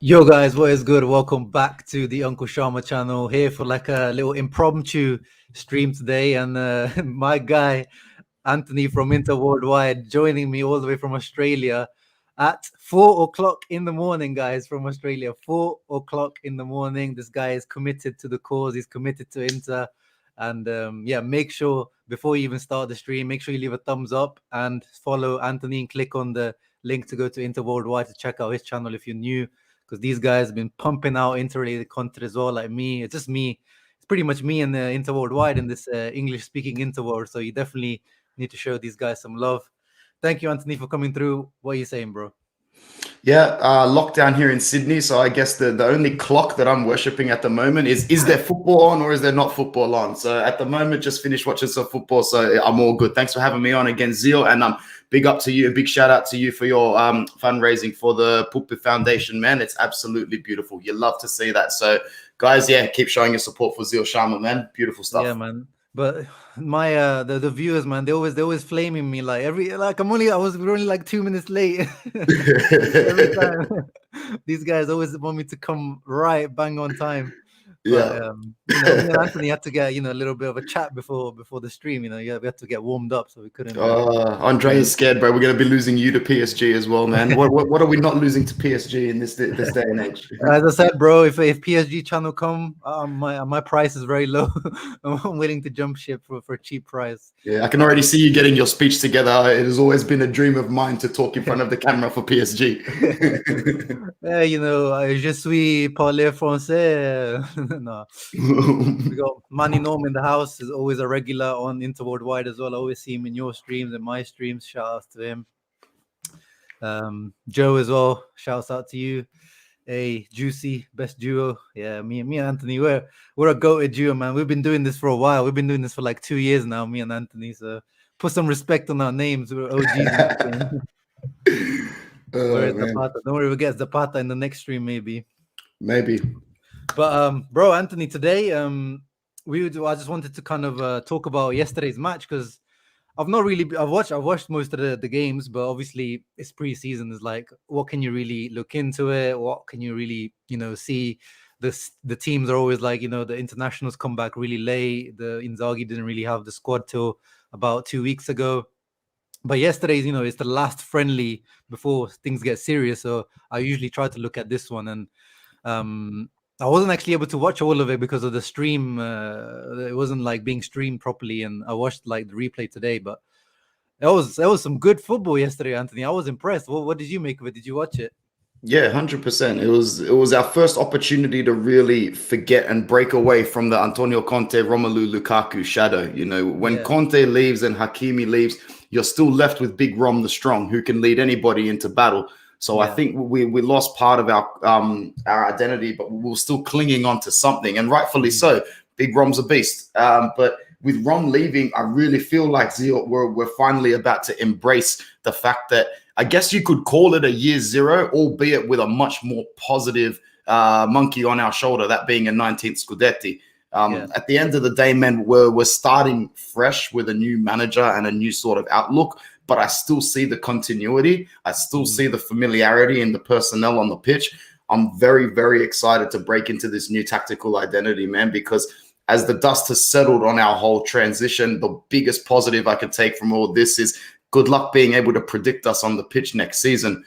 Yo guys, what is good? Welcome back to the Uncle Sharma channel. Here for like a little impromptu stream today, and my guy Anthony from Inter Worldwide joining me all the way from Australia at 4 o'clock in the morning, guys, from Australia. 4 o'clock in the morning. This guy is committed to the cause. He's committed to Inter, and yeah, make sure before you even start the stream, make sure you leave a thumbs up and follow Anthony and click on the link to go to Inter Worldwide to check out his channel if you're new. Because these guys have been pumping out interrelated content as well, like me. It's just me. It's pretty much me and the Inter Worldwide in this English-speaking Inter world. So you definitely need to show these guys some love. Thank you, Anthony, for coming through. What are you saying, bro? Yeah, lockdown here in Sydney. So I guess the only clock that I'm worshipping at the moment is there football on or is there not football on? So at the moment, just finished watching some football. So I'm all good. Thanks for having me on again, Zio. And big up to you. A big shout out to you for your fundraising for the Puppe Foundation, man. It's absolutely beautiful. You love to see that. So guys, yeah, keep showing your support for Zio Sharma, man. Beautiful stuff. Yeah, man. But my the viewers, man, they're always flaming me like I was only like 2 minutes late. Every time. These guys always want me to come right bang on time. Yeah. But, me and Anthony had to get a little bit of a chat before the stream. Yeah, we had to get warmed up, so we couldn't. Andre is scared, bro. We're going to be losing you to PSG as well, man. What are we not losing to PSG in this day and age? As I said, bro, if PSG channel come, my price is very low. I'm willing to jump ship for a cheap price. Yeah, I can already see you getting your speech together. It has always been a dream of mine to talk in front of the camera for PSG. Yeah, je suis parler français. No. We got Manny Norm in the house, is always a regular on Inter Worldwide as well. I always see him in your streams and my streams. Shout out to him. Joe as well. Shouts out to you. Hey, Juicy, best duo. Yeah, me and Anthony, we're a goated duo, man. We've been doing this for a while. We've been doing this for like 2 years now, me and Anthony. So put some respect on our names. We're OGs. Where is Zapata? Don't worry, we'll get Zapata in the next stream, maybe. But bro, Anthony, today I just wanted to kind of talk about yesterday's match because I've watched most of the games, but obviously it's pre-season. Is like, what can you really look into it? What can you really see? The teams are always like, the internationals come back really late. The Inzaghi didn't really have the squad till about 2 weeks ago. But yesterday's, it's the last friendly before things get serious. So I usually try to look at this one, and I wasn't actually able to watch all of it because of the stream. It wasn't like being streamed properly, and I watched like the replay today. But there was some good football yesterday, Anthony. I was impressed. What did you make of it? Did you watch it? Yeah, 100%. It was our first opportunity to really forget and break away from the Antonio Conte, Romelu Lukaku shadow. When Conte leaves and Hakimi leaves, you're still left with Big Rom the Strong, who can lead anybody into battle. So I think we lost part of our identity, but we were still clinging on to something, and rightfully so. Big Rom's a beast. But with Rom leaving, I really feel like we're finally about to embrace the fact that I guess you could call it a year zero, albeit with a much more positive monkey on our shoulder, that being a 19th Scudetti. At the end of the day, man, we're starting fresh with a new manager and a new sort of outlook, but I still see the continuity. I still see the familiarity in the personnel on the pitch. I'm very, very excited to break into this new tactical identity, man, because as the dust has settled on our whole transition, the biggest positive I could take from all this is good luck being able to predict us on the pitch next season.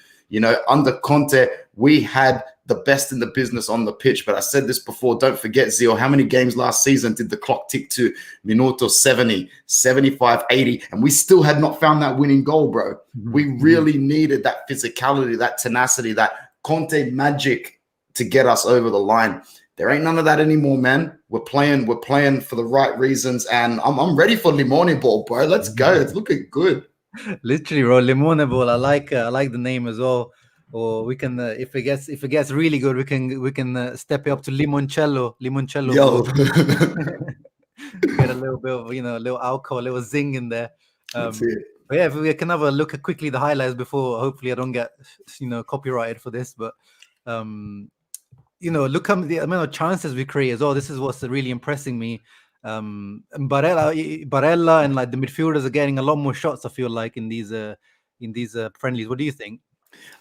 Under Conte, we had the best in the business on the pitch. But I said this before, don't forget, Zio, how many games last season did the clock tick to minuto 70, 75, 80, and we still had not found that winning goal, bro. We really needed that physicality, that tenacity, that Conte magic to get us over the line. There ain't none of that anymore, man. We're playing for the right reasons, and I'm ready for LIMONEBALL, bro. Let's go. It's looking good. Literally, bro, LIMONEBALL. I like the name as well. Or we can, if it gets really good, we can step it up to limoncello. Yo. Get a little bit of a little alcohol, a little zing in there. That's it. But yeah, if we can have a look at quickly the highlights before, hopefully I don't get copyrighted for this. But look at the amount of chances we create as well. This is what's really impressing me. Barella and like the midfielders are getting a lot more shots, I feel like, in these friendlies. What do you think?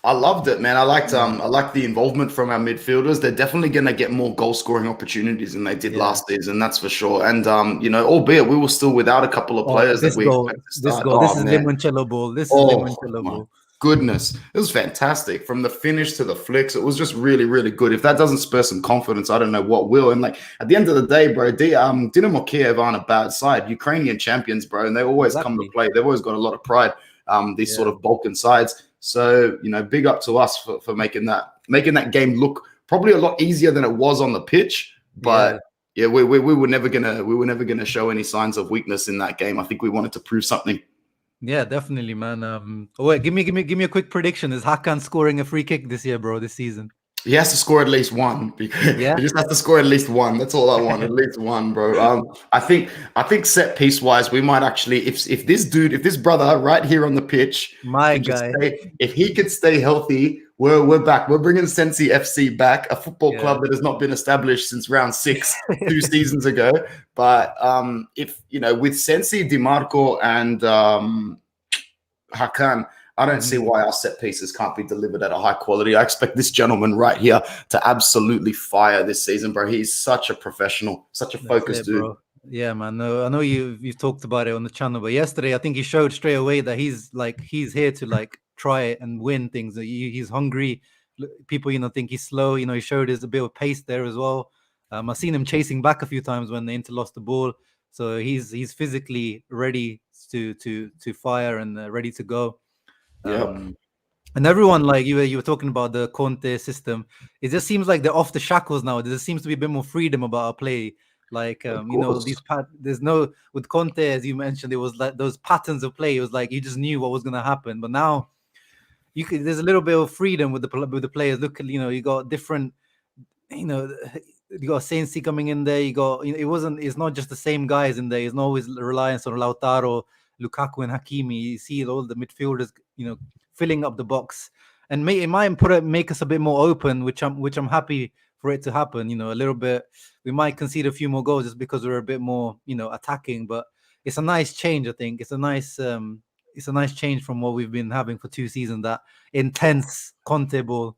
I loved it, man. I liked the involvement from our midfielders. They're definitely going to get more goal scoring opportunities than they did Yeah. last season, that's for sure. And albeit we were still without a couple of Oh, players that we expect to this start. goal. This Oh is man, limoncello ball. This is oh limoncello my ball. goodness, it was fantastic from the finish to the flicks. It was just really, really good. If that doesn't spur some confidence, I don't know what will. And like at the end of the day, bro, Dynamo Kiev aren't a bad side. Ukrainian champions, bro, and they always come to Exactly. play. They've always got a lot of pride. These sort Yeah. of Balkan sides. So big up to us for making that game look probably a lot easier than it was on the pitch. Yeah. But yeah, we were never gonna show any signs of weakness in that game. I think we wanted to prove something. Yeah, definitely, man. Wait, give me a quick prediction. Is Hakan scoring a free kick this year, bro? This season? He has to score at least one because Yeah. he just has to score at least one. That's all I want, at least one, bro. I think set piece wise, we might actually, if this brother right here on the pitch, My guy. if he could stay healthy, we're back. We're bringing Sensi FC back, a football Yeah. club that has not been established since round 6, 2 seasons ago. But if with Sensi, DiMarco, and Hakan, I don't see why our set pieces can't be delivered at a high quality. I expect this gentleman right here to absolutely fire this season, bro. He's such a professional, such a focused dude. Bro. Yeah, man. No, I know you've talked about it on the channel, but yesterday I think he showed straight away that he's here to try and win things. He's hungry. People, think he's slow. He showed a bit of pace there as well. I've seen him chasing back a few times when the Inter lost the ball. So he's physically ready to fire and ready to go. And everyone, like you were talking about the Conte system, it just seems like they're off the shackles now. There seems to be a bit more freedom about our play. Like there's no, with Conte, as you mentioned, it was like those patterns of play. It was like you just knew what was going to happen. But now there's a little bit of freedom with the players. Look, you got different, you got Sensi coming in there. You got it's not just the same guys in there. It's not always reliance on Lautaro, Lukaku, and Hakimi. You see all the midfielders, filling up the box, and it might make us a bit more open, which I'm happy for it to happen. A little bit, we might concede a few more goals just because we're a bit more, attacking. But it's a nice change. I think it's a nice change from what we've been having for 2 seasons. That intense Conte ball.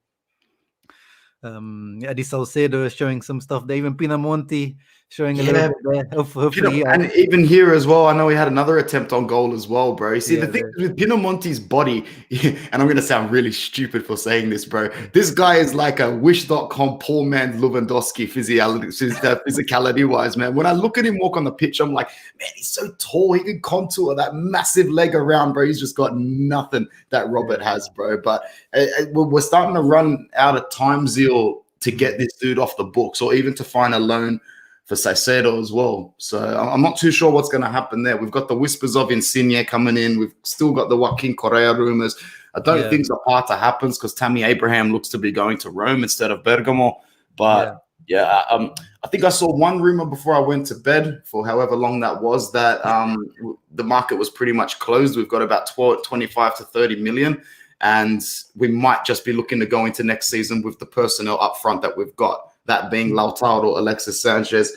Eddie Salcedo is showing some stuff there. Even Pinamonti showing a little bit there. Hopefully, and even here as well, I know he had another attempt on goal as well, bro. You see, the thing with Pinamonti's body, and I'm going to sound really stupid for saying this, bro. This guy is like a Wish.com poor man's Lewandowski physicality-wise, man. When I look at him walk on the pitch, I'm like, man, he's so tall. He can contour that massive leg around, bro. He's just got nothing that Robert has, bro. But we're starting to run out of time zeal to get this dude off the books or even to find a loan for Saicedo as well. So I'm not too sure what's going to happen there. We've got the whispers of Insigne coming in. We've still got the Joaquin Correa rumors. I don't think Zapata happens because Tammy Abraham looks to be going to Rome instead of Bergamo. But I think I saw one rumor before I went to bed for however long that was, that the market was pretty much closed. We've got about 25 to 30 million. And we might just be looking to go into next season with the personnel up front that we've got. That being Lautaro, Alexis Sanchez,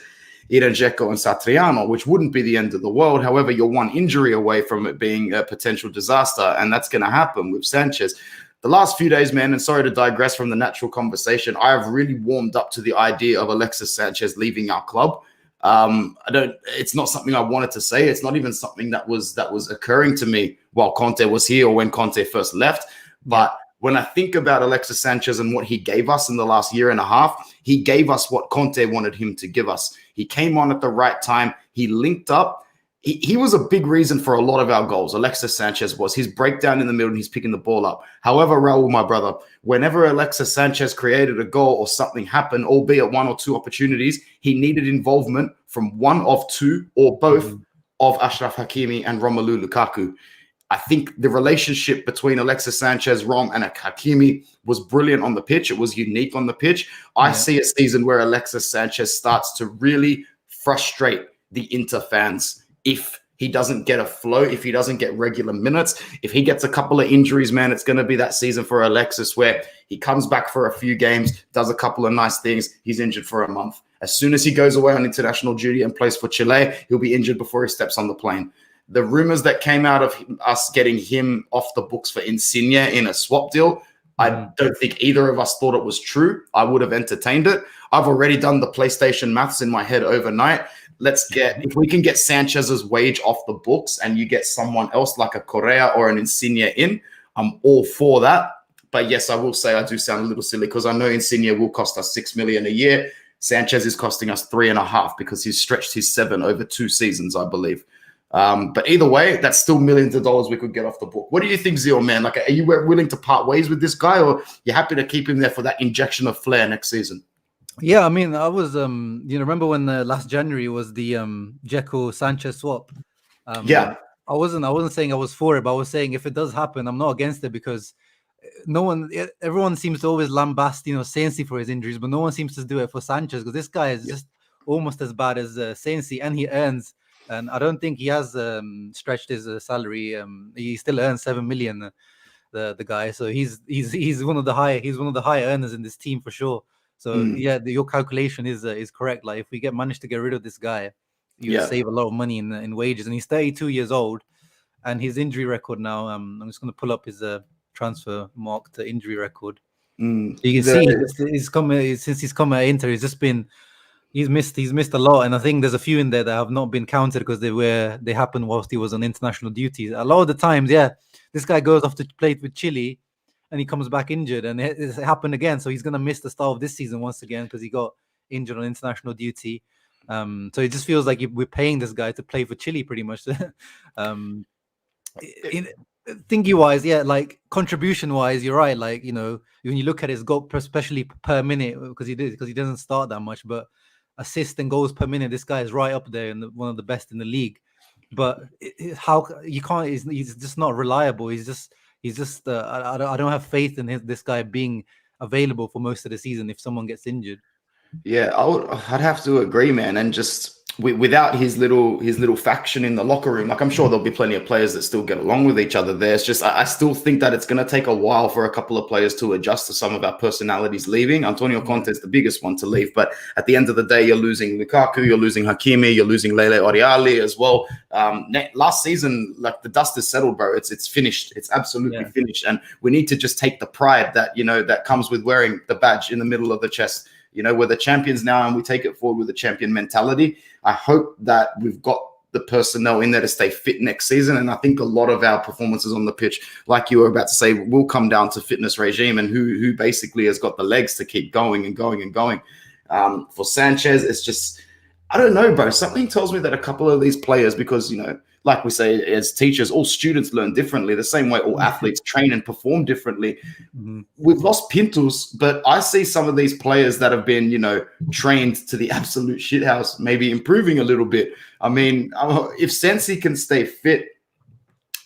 Edin Dzeko, and Satriano, which wouldn't be the end of the world. However, you're one injury away from it being a potential disaster, and that's going to happen with Sanchez. The last few days, man, and sorry to digress from the natural conversation, I have really warmed up to the idea of Alexis Sanchez leaving our club. It's not something I wanted to say. It's not even something that was occurring to me while Conte was here or when Conte first left. But when I think about Alexis Sanchez and what he gave us in the last year and a half, he gave us what Conte wanted him to give us. He came on at the right time. He linked up. He was a big reason for a lot of our goals. Alexis Sanchez was. His breakdown in the middle and he's picking the ball up. However, Raul, my brother, whenever Alexis Sanchez created a goal or something happened, albeit 1 or 2 opportunities, he needed involvement from one of 2 or both of Achraf Hakimi and Romelu Lukaku. I think the relationship between Alexis Sanchez, Rom, and Hakimi was brilliant on the pitch. It was unique on the pitch. I see a season where Alexis Sanchez starts to really frustrate the Inter fans if he doesn't get a flow, if he doesn't get regular minutes, if he gets a couple of injuries, man. It's going to be that season for Alexis where he comes back for a few games, does a couple of nice things, he's injured for a month. As soon as he goes away on international duty and plays for Chile, he'll be injured before he steps on the plane. The rumors that came out of us getting him off the books for Insigne in a swap deal, I don't think either of us thought it was true. I would have entertained it. I've already done the PlayStation maths in my head overnight. If we can get Sanchez's wage off the books and you get someone else like a Correa or an Insigne in, I'm all for that. But yes, I will say I do sound a little silly because I know Insigne will cost us 6 million a year. Sanchez is costing us 3.5 because he's stretched his 7 over 2 seasons, I believe. But either way, that's still millions of dollars we could get off the book. What do you think, Zio, man? Like, are you willing to part ways with this guy, or you're happy to keep him there for that injection of flair next season? Yeah, I mean, I was, remember when last January was the Dzeko Sanchez swap? Yeah. I wasn't saying I was for it, but I was saying if it does happen, I'm not against it because everyone seems to always lambast, Sensi for his injuries, but no one seems to do it for Sanchez because this guy is just almost as bad as Sensi, and he earns. And I don't think he has stretched his salary. He still earns 7 million. The guy, so he's one of the high earners in this team for sure. So your calculation is correct. Like if we manage to get rid of this guy, you save a lot of money in wages. And he's 32 years old, and his injury record now. I'm just going to pull up his transfer marked injury record. You can see since he's come at Inter, he's missed a lot, and I think there's a few in there that have not been counted because they happened whilst he was on international duty. A lot of the times, this guy goes off to play with Chile, and he comes back injured, and it happened again. So he's gonna miss the start of this season once again because he got injured on international duty. So it just feels like we're paying this guy to play for Chile, pretty much. Thingy wise, like contribution wise, you're right. Like when you look at his goal, especially per minute, because he doesn't start that much, but assists and goals per minute, this guy is right up there and one of the best in the league. But how you can't? He's just not reliable. He's just. I don't have faith in this guy being available for most of the season if someone gets injured. Yeah, I'd have to agree, man. And just without his little faction in the locker room, like I'm sure there'll be plenty of players that still get along with each other there. It's just I still think that it's going to take a while for a couple of players to adjust to some of our personalities leaving. Antonio Conte is the biggest one to leave, but at the end of the day, you're losing Lukaku, you're losing Hakimi, you're losing Lele Oriali as well. Last season, like the dust is settled, bro. It's finished. It's absolutely finished, and we need to just take the pride that that comes with wearing the badge in the middle of the chest. We're the champions now, and we take it forward with a champion mentality. I hope that we've got the personnel in there to stay fit next season. And I think a lot of our performances on the pitch, like you were about to say, will come down to fitness regime and who basically has got the legs to keep going and going and going. For Sanchez, it's just, I don't know, bro. Something tells me that a couple of these players, because, like we say, as teachers, all students learn differently, the same way all athletes train and perform differently. We've lost Pintus, but I see some of these players that have been, trained to the absolute shithouse, maybe improving a little bit. I mean, if Sensi can stay fit,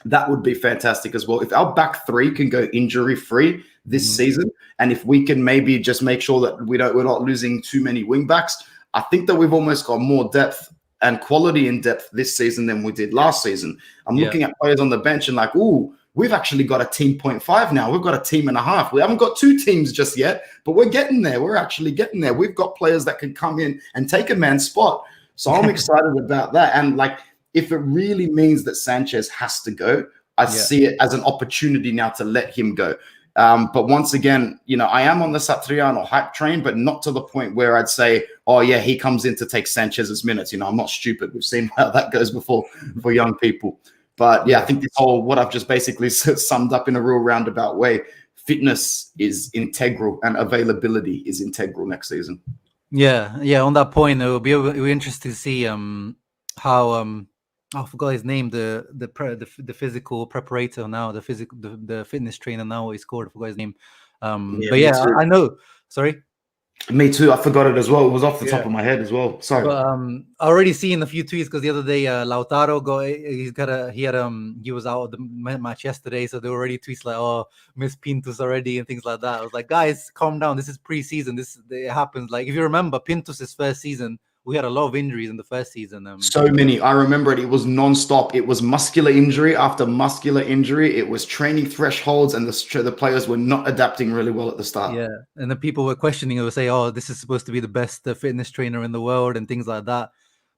that would be fantastic as well. If our back three can go injury-free this season, and if we can maybe just make sure that we're not losing too many wing backs, I think that we've almost got more depth and quality in depth this season than we did last season. I'm looking at players on the bench and like, ooh, we've actually got a team 0.5 now. We've got a team and a half. We haven't got 2 teams just yet, but we're getting there. We're actually getting there. We've got players that can come in and take a man's spot. So I'm excited about that. And like, if it really means that Sanchez has to go, I see it as an opportunity now to let him go. But once again, I am on the Satriano hype train, but not to the point where I'd say, oh, yeah, he comes in to take Sanchez's minutes. I'm not stupid. We've seen how that goes before for young people. But yeah, I think what I've just basically summed up in a real roundabout way, fitness is integral and availability is integral next season. Yeah. On that point, it'll be interesting to see how I forgot his name, the physical preparator now, the fitness trainer now. What he's called, I forgot his name. But yeah, I know. Sorry. Me too. I forgot it as well. It was off the top of my head as well. Sorry. But I already seen a few tweets because the other day Lautaro he was out of the match yesterday, so there were already tweets like, "Oh, miss Pintus already" and things like that. I was like, guys, calm down. This is pre-season. It happens. Like if you remember Pintus's first season, we had a lot of injuries in the first season. So many. I remember it. It was non-stop. It was muscular injury after muscular injury. It was training thresholds, and the players were not adapting really well at the start. Yeah, and the people were questioning it, would say, "Oh, this is supposed to be the best fitness trainer in the world," and things like that.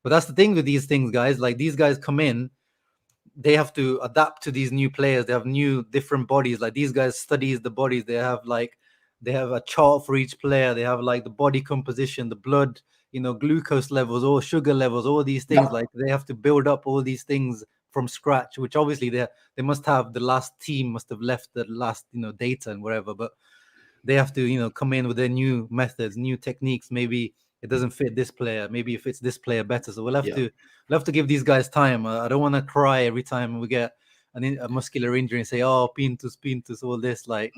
But that's the thing with these things, guys. Like these guys come in, they have to adapt to these new players. They have new different bodies. Like these guys studies the bodies. They have a chart for each player. They have like the body composition, the blood, glucose levels, or sugar levels, all these things. Like they have to build up all these things from scratch, which obviously they must have. The last team must have left the last data and whatever, but they have to come in with their new methods, new techniques. Maybe it doesn't fit this player, maybe it fits this player better. So we'll have to give these guys time. I don't want to cry every time we get a muscular injury and say, oh, Pintus, all this. Like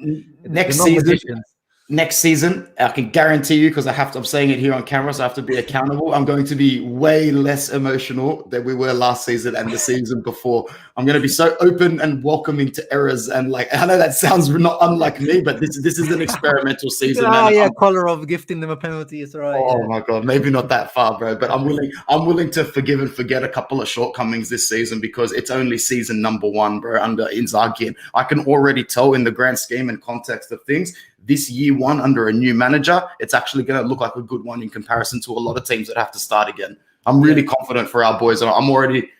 next season, I can guarantee you, because I'm saying it here on camera, so I have to be accountable. I'm going to be way less emotional than we were last season and the season before. I'm going to be so open and welcoming to errors. And like, I know that sounds not unlike me, but this is an experimental season. Kolarov gifting them a penalty. It's right. Oh my God, maybe not that far, bro. But I'm willing to forgive and forget a couple of shortcomings this season, because it's only season number 1, bro, under Inzaghi. And I can already tell in the grand scheme and context of things, this year 1 under a new manager, it's actually going to look like a good one in comparison to a lot of teams that have to start again. I'm really confident for our boys. I'm already,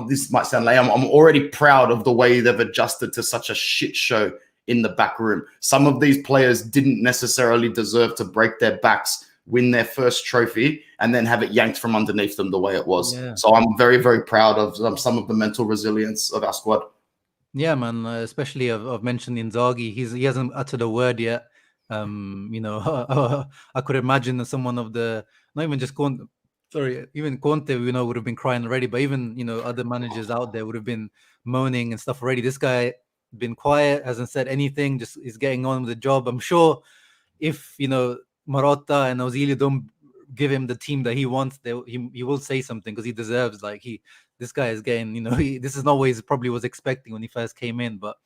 this might sound lame, I'm already proud of the way they've adjusted to such a shit show in the back room. Some of these players didn't necessarily deserve to break their backs, win their first trophy, and then have it yanked from underneath them the way it was. Yeah. So I'm very, very proud of some of the mental resilience of our squad. Yeah, man. Especially I've mentioned Inzaghi. He hasn't uttered a word yet. I could imagine that someone of the, not even just Conte, even Conte, would have been crying already. But even other managers out there would have been moaning and stuff already. This guy been quiet, hasn't said anything. Just is getting on with the job. I'm sure if Marotta and Ozil don't give him the team that he wants, he will say something, because he deserves. Like this guy is getting, this is not what he probably was expecting when he first came in, but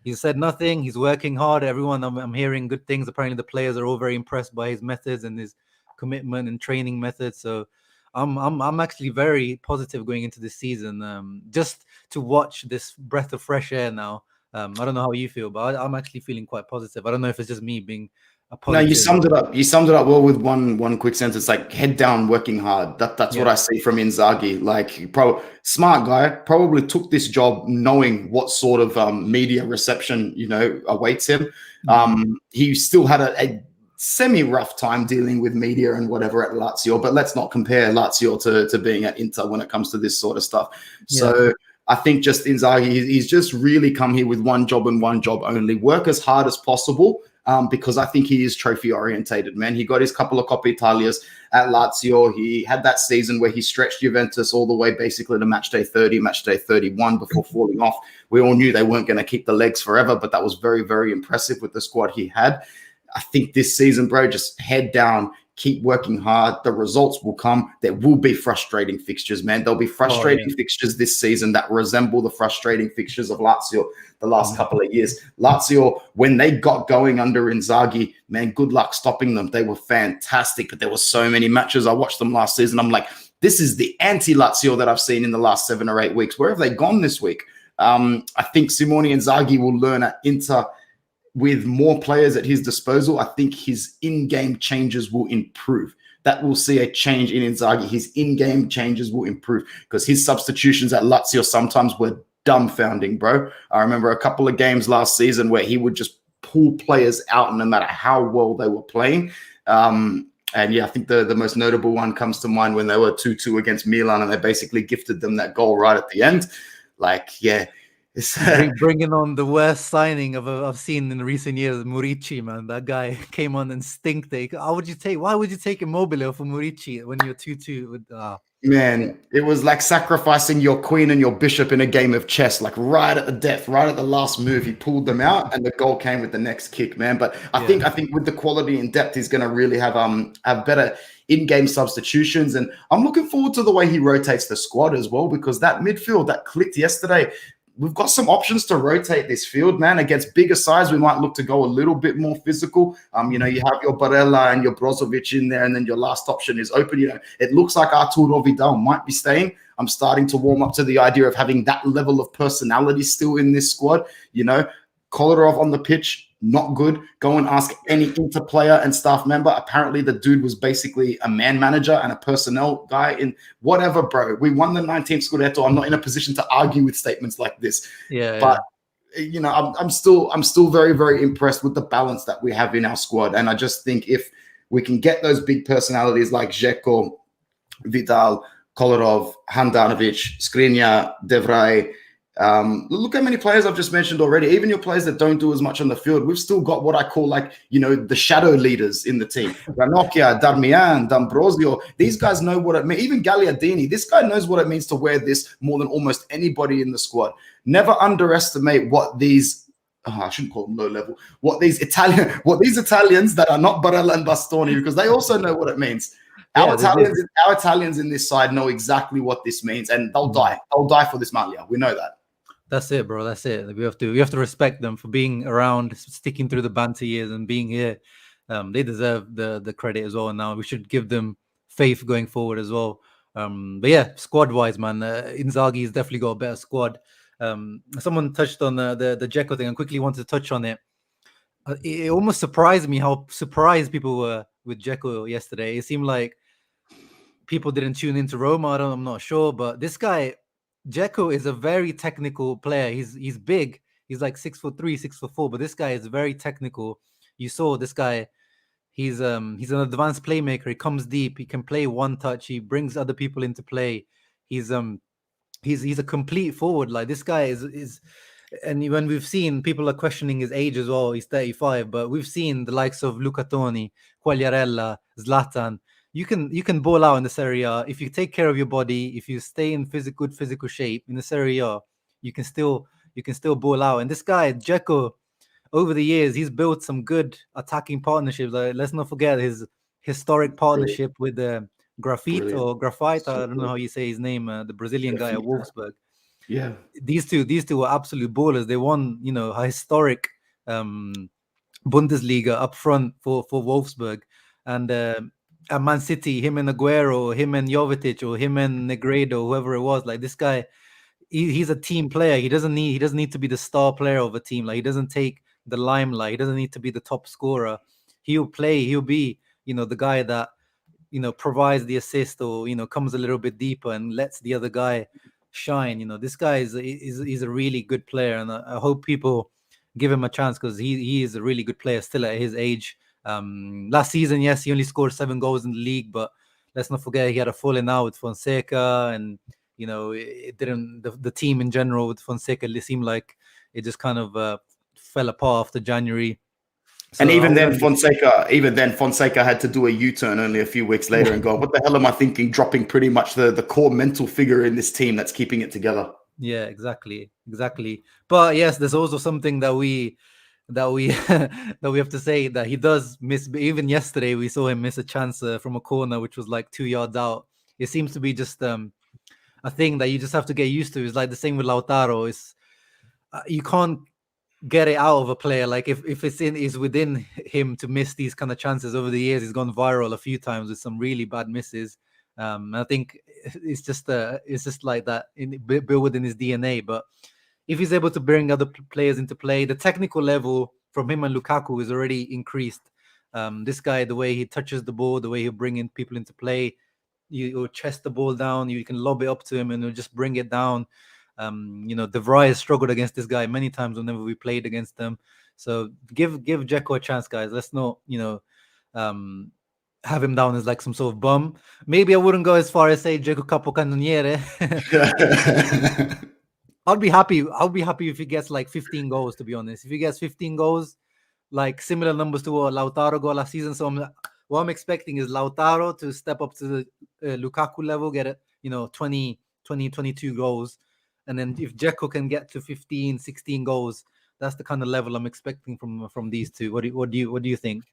he said nothing. He's working hard. Everyone, I'm hearing good things. Apparently the players are all very impressed by his methods and his commitment and training methods. So I'm actually very positive going into this season. Just to watch this breath of fresh air now. I don't know how you feel, but I'm actually feeling quite positive. I don't know if it's just me being a positive. No, you summed it up. You summed it up well with one quick sentence, like head down, working hard. That's what I see from Inzaghi. Like, smart guy, probably took this job knowing what sort of media reception awaits him. He still had a semi-rough time dealing with media and whatever at Lazio, but let's not compare Lazio to being at Inter when it comes to this sort of stuff. So I think just Inzaghi, he's just really come here with one job and one job only. Work as hard as possible, because I think he is trophy-orientated, man. He got his couple of Coppa Italias at Lazio. He had that season where he stretched Juventus all the way basically to match day 30, match day 31 before falling off. We all knew they weren't going to keep the legs forever, but that was very, very impressive with the squad he had. I think this season, bro, just head down, keep working hard. The results will come. There will be frustrating fixtures, man. There'll be frustrating fixtures this season that resemble the frustrating fixtures of Lazio the last couple of years. Lazio, when they got going under Inzaghi, man, good luck stopping them. They were fantastic, but there were so many matches. I watched them last season. I'm like, this is the anti-Lazio that I've seen in the last 7 or 8 weeks. Where have they gone this week? I think Simone Inzaghi will learn at Inter with more players at his disposal. I think his in-game changes will improve. That will see a change in Inzaghi. His in-game changes will improve, because his substitutions at Lazio sometimes were dumbfounding, bro. I remember a couple of games last season where he would just pull players out no matter how well they were playing. And I think the most notable one comes to mind when they were 2-2 against Milan and they basically gifted them that goal right at the end. It's bringing on the worst signing I've seen in recent years, Murici, man. That guy came on and stink. Why would you take Immobile for Murici when you're 2-2 with Man, it was like sacrificing your queen and your bishop in a game of chess, like right at the death, right at the last move. He pulled them out and the goal came with the next kick, man. But I think with the quality and depth, he's going to really have better in-game substitutions. And I'm looking forward to the way he rotates the squad as well, because that midfield that clicked yesterday, we've got some options to rotate this field, man. Against bigger sides, we might look to go a little bit more physical. You have your Barella and your Brozovic in there, and then your last option is open. It looks like Arturo Vidal might be staying. I'm starting to warm up to the idea of having that level of personality still in this squad. Kolarov on the pitch, not good. Go and ask any Inter player and staff member. Apparently, the dude was basically a man manager and a personnel guy in whatever, bro. We won the 19th Scudetto. I'm not in a position to argue with statements like this. But you know, I'm still very, very impressed with the balance that we have in our squad. And I just think if we can get those big personalities like Dzeko, Vidal, Kolarov, Handanovic, Skriniar, De Vrij. Look how many players I've just mentioned already. Even your players that don't do as much on the field, we've still got what I call, like, you know, the shadow leaders in the team. Ranocchia, Darmian, D'Ambrosio. These guys know what it means. Even Gagliardini, this guy knows what it means to wear this more than almost anybody in the squad. Never underestimate what these I shouldn't call them low level. What these Italians that are not Barella and Bastoni, because they also know what it means. Our Italians in this side know exactly what this means, and they'll die. They'll die for this maglia. We know that. That's it, bro. That's it. We have to respect them for being around, sticking through the banter years, and being here. They deserve the credit as well. And now we should give them faith going forward as well. But yeah, squad wise, man, Inzaghi's definitely got a better squad. Someone touched on the Dzeko thing. I quickly wanted to touch on it. It almost surprised me how surprised people were with Dzeko yesterday. It seemed like people didn't tune into Roma. I'm not sure, but this guy, Dzeko, is a very technical player. He's big. He's like 6'3", 6'4", but this guy is very technical. You saw this guy. He's an advanced playmaker. He comes deep. He can play one touch. He brings other people into play. He's a complete forward. Like, this guy is. And when we've seen, people are questioning his age as well. He's 35, but we've seen the likes of Luca Toni, Quagliarella, Zlatan. You can ball out in the Serie A if you take care of your body. If you stay in good physical shape in the Serie A, you can still ball out. And this guy Dzeko, over the years, he's built some good attacking partnerships. Let's not forget his historic partnership with Graphite. I don't know how you say his name. The Brazilian guy at Wolfsburg. Yeah, these two were absolute ballers. They won, a historic Bundesliga up front for Wolfsburg, and at Man City, him and Aguero, him and Jovetic, or him and Negredo, whoever it was. Like, this guy, he's a team player. He doesn't need to be the star player of a team. Like, he doesn't take the limelight. He doesn't need to be the top scorer. He'll be, the guy that, provides the assist, or, comes a little bit deeper and lets the other guy shine. This guy is a really good player, and I hope people give him a chance, because he is a really good player still at his age. Last season, yes, he only scored 7 goals in the league, but let's not forget he had a falling out with Fonseca, and it didn't. The team in general with Fonseca, it seemed like it just kind of fell apart after January. So, and even then, Fonseca had to do a U-turn only a few weeks later and go, "What the hell am I thinking?" Dropping pretty much the core mental figure in this team that's keeping it together. Yeah, exactly. But yes, there's also something that we that we have to say, that he does miss. Even yesterday, we saw him miss a chance from a corner, which was like 2 yards out. It seems to be just a thing that you just have to get used to. It's like the same with Lautaro. It's you can't get it out of a player. Like, if it's within him to miss these kind of chances. Over the years, he's gone viral a few times with some really bad misses. I think it's just like that, built within his DNA. But if he's able to bring other players into play, the technical level from him and Lukaku is already increased. This guy, the way he touches the ball, the way he'll bring in people into play, you'll chest the ball down, you can lob it up to him and he'll just bring it down. De Vrij has struggled against this guy many times whenever we played against them. So give Dzeko a chance, guys. Let's not, have him down as like some sort of bum. Maybe I wouldn't go as far as say Dzeko capocannoniere. I'll be happy if he gets like 15 goals, to be honest. If he gets 15 goals, like similar numbers to what Lautaro got last season. So what I'm expecting is Lautaro to step up to the Lukaku level, get it, 20, 22 goals. And then if Dzeko can get to 15, 16 goals, that's the kind of level I'm expecting from these two. What do you think?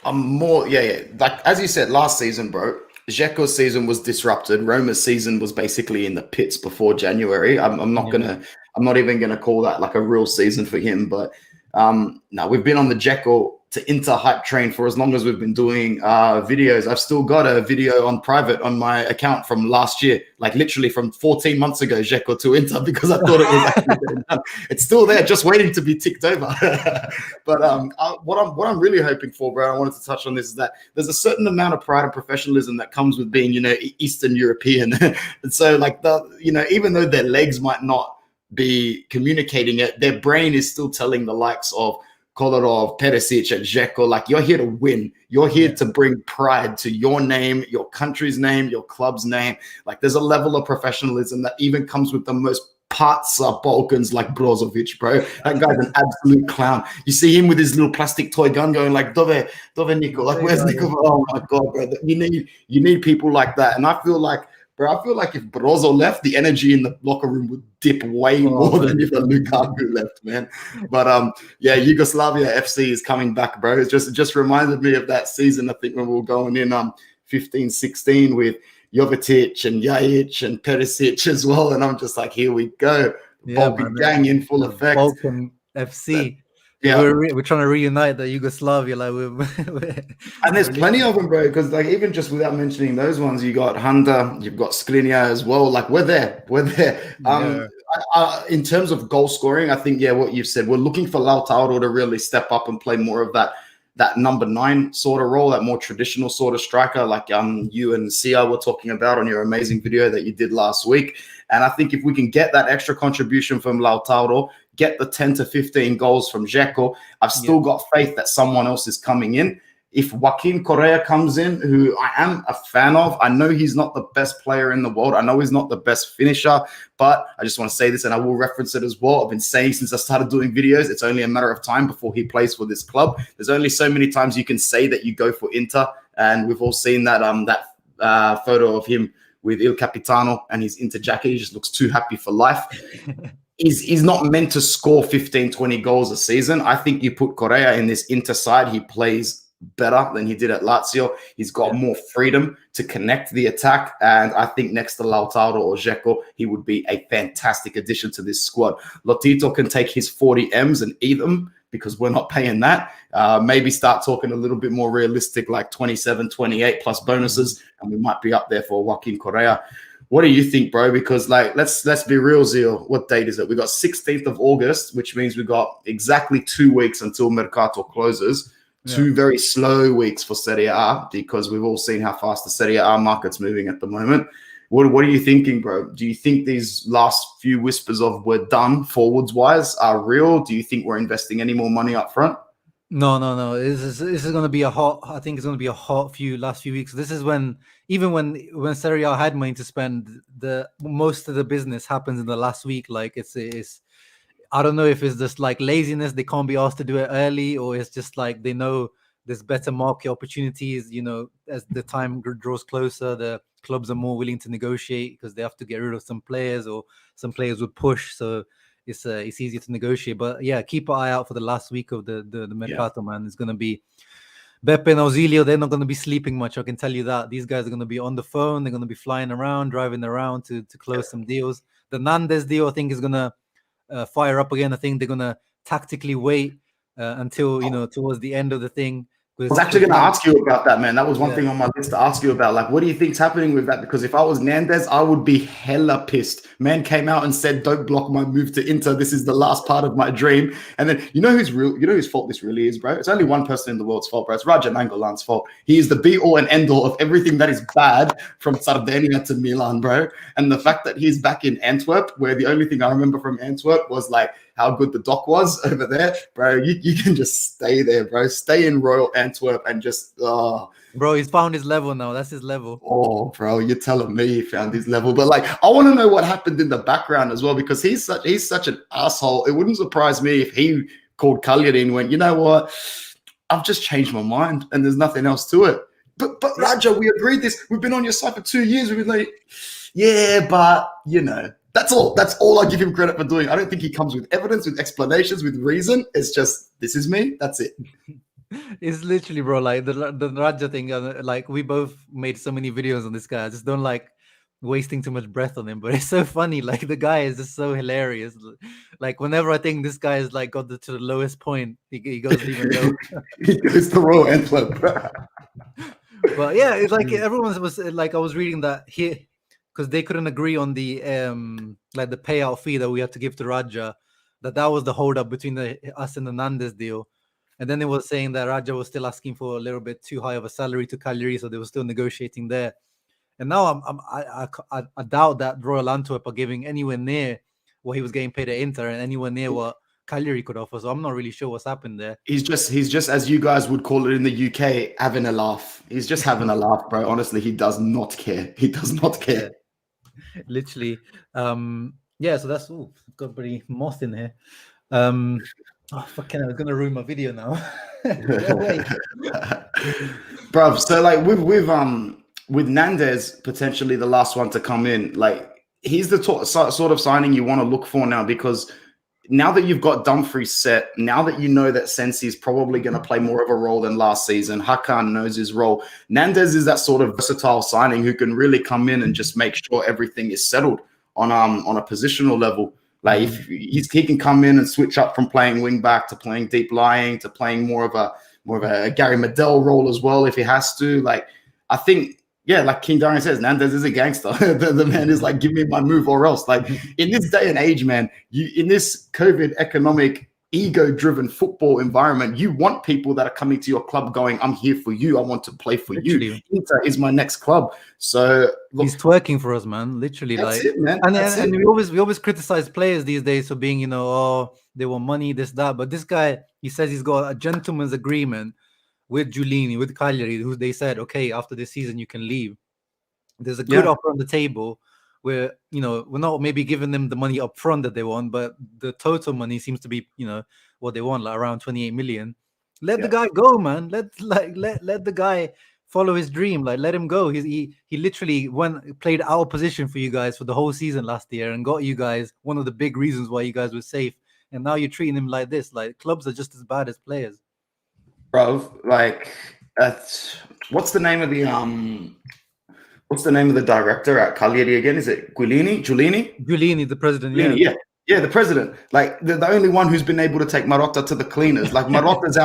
I'm more, like as you said last season, bro. Dzeko's season was disrupted. Roma's season was basically in the pits before January. I'm not even gonna call that like a real season for him. But no, we've been on the Dzeko to Inter hype train for as long as we've been doing videos. I've still got a video on private on my account from last year, like literally from 14 months ago, Dzeko to Inter, because I thought it was actually getting done. It's still there, just waiting to be ticked over. But what I'm really hoping for, bro, I wanted to touch on this, is that there's a certain amount of pride and professionalism that comes with being, Eastern European. And so like even though their legs might not be communicating it, their brain is still telling the likes of Kolarov, Perisic, and Dzeko, like, you're here to win. You're here to bring pride to your name, your country's name, your club's name. Like, there's a level of professionalism that even comes with the most Patsa Balkans like Brozovic, bro. That guy's an absolute clown. You see him with his little plastic toy gun going like, Dove Nico? Like, where's Nico? Oh my God, bro. You need people like that. And I feel like if Brozo left, the energy in the locker room would dip way more than if Lukaku left, man. But Yugoslavia FC is coming back, bro. It just reminded me of that season, I think, when we were going in 15-16 with Jovetic and Jajic and Perisic as well. And I'm just like, here we go. Balkan gang in full effect. Balkan FC. We're trying to reunite the Yugoslavia, like and there's plenty of them, bro. Because like, even just without mentioning those ones, you got Honda, you've got Skriniar as well. Like, we're there. In terms of goal scoring, I think what you've said, we're looking for Lautaro to really step up and play more of that number 9 sort of role, that more traditional sort of striker, like you and Sia were talking about on your amazing video that you did last week. And I think if we can get that extra contribution from Lautaro, get the 10 to 15 goals from Dzeko, I've still got faith that someone else is coming in. If Joaquin Correa comes in, who I am a fan of, I know he's not the best player in the world. I know he's not the best finisher, but I just want to say this, and I will reference it as well. I've been saying since I started doing videos, it's only a matter of time before he plays for this club. There's only so many times you can say that you go for Inter, and we've all seen that photo of him with Il Capitano and his Inter jacket. He just looks too happy for life. He's not meant to score 15, 20 goals a season. I think you put Correa in this Inter side, he plays better than he did at Lazio. He's got more freedom to connect the attack. And I think next to Lautaro or Dzeko, he would be a fantastic addition to this squad. Lotito can take his 40 M's and eat them, because we're not paying that. Maybe start talking a little bit more realistic, like 27, 28 plus bonuses, and we might be up there for Joaquin Correa. What do you think, bro? Because like, let's be real, Zio. What date is it? We got 16th of August, which means we got exactly 2 weeks until Mercato closes. 2 very slow weeks for Serie A, because we've all seen how fast the Serie A market's moving at the moment. What are you thinking, bro? Do you think these last few whispers of we're done forwards-wise are real? Do you think we're investing any more money up front? No. This is going to be a hot. I think it's going to be a hot last few weeks. This is when Serie A had money to spend, the most of the business happens in the last week. Like it's I don't know if it's just like laziness, they can't be asked to do it early, or it's just like they know there's better market opportunities. As the time draws closer, the clubs are more willing to negotiate because they have to get rid of some players, or some players would push. So it's easier to negotiate. But yeah, keep an eye out for the last week of the Mercato, man. It's going to be Beppe and Ausilio. They're not going to be sleeping much, I can tell you that. These guys are going to be on the phone. They're going to be flying around, driving around to close some deals. The Nandez deal, I think, is going to fire up again. I think they're going to tactically wait until, towards the end of the thing. I was actually going to ask you about that, man. That was one thing on my list to ask you about. Like, what do you think's happening with that? Because if I was Nandez, I would be hella pissed. Man came out and said, "Don't block my move to Inter. This is the last part of my dream." And then whose fault this really is, bro? It's only one person in the world's fault, bro. It's Raja Nangolan's fault. He is the be-all and end-all of everything that is bad from Sardinia to Milan, bro. And the fact that he's back in Antwerp, where the only thing I remember from Antwerp was like how good the dock was over there, bro. You can just stay there, bro. Stay in Royal Antwerp and just Bro, he's found his level now. That's his level. Oh, bro, you're telling me he found his level. But like, I want to know what happened in the background as well, because he's such an asshole. It wouldn't surprise me if he called Cagliari and went, "You know what? I've just changed my mind and there's nothing else to it." But Raja, we agreed this. We've been on your side for 2 years. We've been like, yeah, but that's all. That's all I give him credit for doing. I don't think he comes with evidence, with explanations, with reason. It's just, this is me. That's it. It's literally, bro, like the Raja thing. Like, we both made so many videos on this guy. I just don't like wasting too much breath on him. But it's so funny. Like the guy is just so hilarious. Like whenever I think this guy is like got to the lowest point, he goes leaving go. He goes to Royal Antwerp. But yeah, it's like everyone was like, I was reading that here because they couldn't agree on the like the payout fee that we had to give to Raja. That was the holdup between us and the Nandez deal. And then they were saying that Raja was still asking for a little bit too high of a salary to Cagliari, so they were still negotiating there. And now I doubt that Royal Antwerp are giving anywhere near what he was getting paid at Inter and anywhere near what Cagliari could offer. So I'm not really sure what's happened there. He's just, as you guys would call it in the UK, having a laugh. He's just having a laugh, bro. Honestly, he does not care. He does not care. Yeah. Literally. Yeah, so that's got pretty moss in here. Oh, fucking, I was gonna ruin my video now. Bro, so like with Nandez potentially the last one to come in, like he's the sort of signing you want to look for now, because now that you've got Dumfries set, now that you know that Sensi is probably going to play more of a role than last season, Hakan knows his role. Nandez is that sort of versatile signing who can really come in and just make sure everything is settled on a positional level. Like if he can come in and switch up from playing wing back to playing deep lying to playing more of a Gary Medel role as well if he has to. Like I think, yeah, like King Darian says, Nandez is a gangster. the man is like, give me my move or else. Like in this day and age, man, in this COVID economic, ego-driven football environment, you want people that are coming to your club going, I'm here for you. I want to play for you. Inter is my next club. So look, he's twerking for us, man. Literally, that's like it, man. And we always criticize players these days for being, you know, oh, they want money, this, that. But this guy, he says he's got a gentleman's agreement with Giulini, with Cagliari, who they said, okay, after this season you can leave. There's a good offer on the table where, you know, we're not maybe giving them the money up front that they want, but the total money seems to be, you know, what they want, like around 28 million. Let the guy go, man. Let the guy follow his dream. Like, let him go. He literally played our position for you guys for the whole season last year and got you guys one of the big reasons why you guys were safe. And now you're treating him like this. Like, clubs are just as bad as players. Bro, like, what's the name of the director at Cagliari again? Is it Giulini? Giulini, the president. Giulini, yeah, the president. Like the only one who's been able to take Marotta to the cleaners. Like Marotta's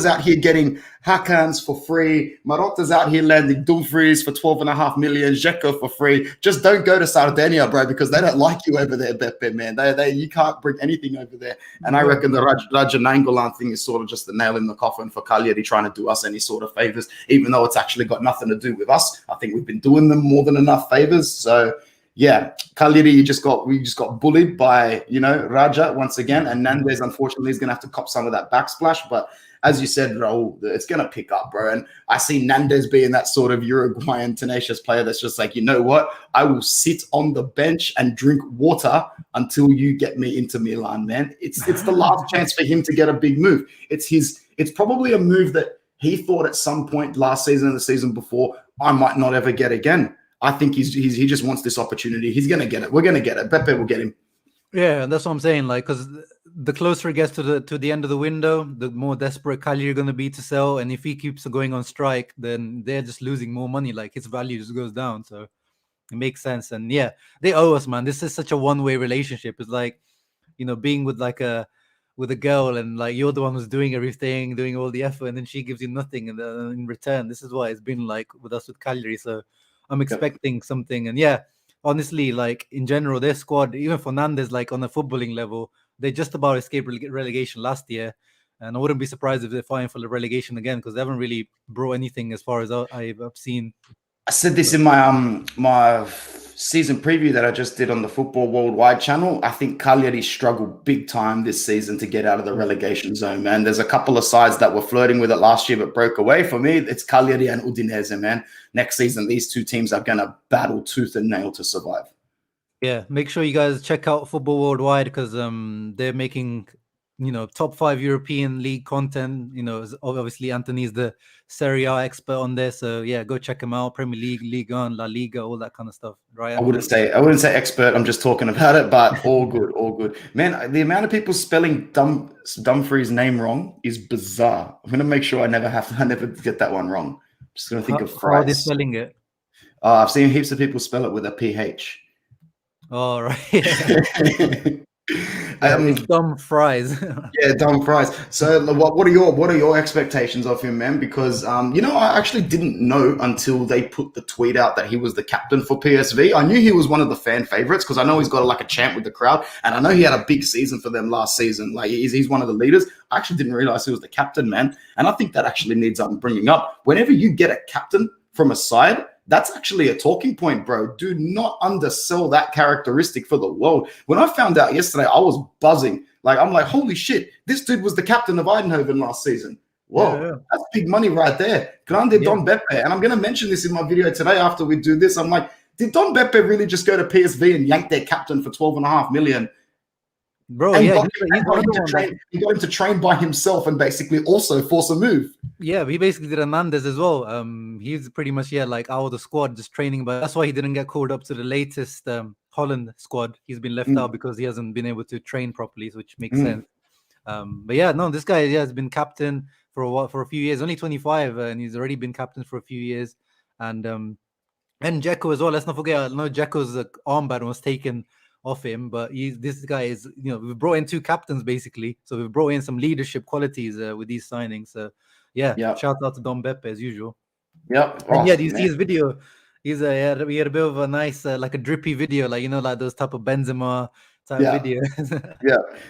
out here getting Hakans for free. Marotta's out here landing Dumfries for 12.5 million, Dzeko for free. Just don't go to Sardinia, bro, because they don't like you over there, Beppe, man. You can't bring anything over there. And I reckon the Raja Nainggolan thing is sort of just the nail in the coffin for Cagliari trying to do us any sort of favors, even though it's actually got nothing to do with us. I think we've been doing them more than enough favors. So yeah, Cagliari, we just got bullied by, you know, Raja once again, and Nandez unfortunately is going to have to cop some of that backsplash. But as you said, Raul, it's going to pick up, bro. And I see Nandez being that sort of Uruguayan tenacious player that's just like, you know what? I will sit on the bench and drink water until you get me into Milan, man. It's the last chance for him to get a big move. It's probably a move that he thought at some point last season and the season before, I might not ever get again. I think he just wants this opportunity. He's going to get it. We're going to get it. Beppe will get him. Yeah, that's what I'm saying. Like, because the closer it gets to the end of the window, the more desperate Cagliari are going to be to sell. And if he keeps going on strike, then they're just losing more money. Like, his value just goes down. So it makes sense. And yeah, they owe us, man. This is such a one-way relationship. It's like, you know, being with a girl and like you're the one who's doing everything, doing all the effort, and then she gives you nothing in return. This is what it's been like with us with Cagliari. So I'm expecting something. And yeah, honestly, like in general, their squad, even for Nandez, like on a footballing level, they just about escaped relegation last year. And I wouldn't be surprised if they're fighting for the relegation again, because they haven't really brought anything as far as I've seen. I said this in my season preview that I just did on the Football Worldwide channel. I think Cagliari struggled big time this season to get out of the relegation zone, man. There's a couple of sides that were flirting with it last year but broke away. For me, it's Cagliari and Udinese, man. Next season, these two teams are going to battle tooth and nail to survive. Yeah, make sure you guys check out Football Worldwide because they're making, you know, top 5 European league content. You know, obviously Anthony's the Serie A expert on there, so yeah, go check him out. Premier League, Ligue 1, La Liga, all that kind of stuff, right? I wouldn't say expert. I'm just talking about it, but all good, man. The amount of people spelling Dumfries' name wrong is bizarre. I'm gonna make sure I never get that one wrong. I'm just gonna think of how are they spelling it. I've seen heaps of people spell it with a PH. Oh, right. Yeah, it's Dumfries. Yeah, Dumfries. So, what are your expectations of him, man? Because I actually didn't know until they put the tweet out that he was the captain for PSV. I knew he was one of the fan favorites because I know he's got like a chant with the crowd, and I know he had a big season for them last season. Like he's one of the leaders. I actually didn't realize he was the captain, man. And I think that actually needs bringing up. Whenever you get a captain from a side, that's actually a talking point, bro. Do not undersell that characteristic for the world. When I found out yesterday, I was buzzing. Like, I'm like, holy shit, this dude was the captain of Eindhoven last season. Whoa, that's big money right there. Grande Don Beppe. And I'm going to mention this in my video today after we do this. I'm like, did Don Beppe really just go to PSV and yank their captain for 12.5 million? Bro, and yeah, he got him to train by himself and basically also force a move. Yeah, he basically did a Nandez as well. He's pretty much like out of the squad, just training. But that's why he didn't get called up to the latest Holland squad. He's been left out because he hasn't been able to train properly, which makes sense. But yeah, no, this guy has been captain for a few years. Only 25, and he's already been captain for a few years. And Dzeko as well. Let's not forget. No, Dzeko's armband was taken off him, but this guy is, we've brought in two captains basically, so we've brought in some leadership qualities with these signings. So shout out to Don Beppe as usual. And do you see his video? We had a bit of a nice like a drippy video, like like those type of Benzema type videos.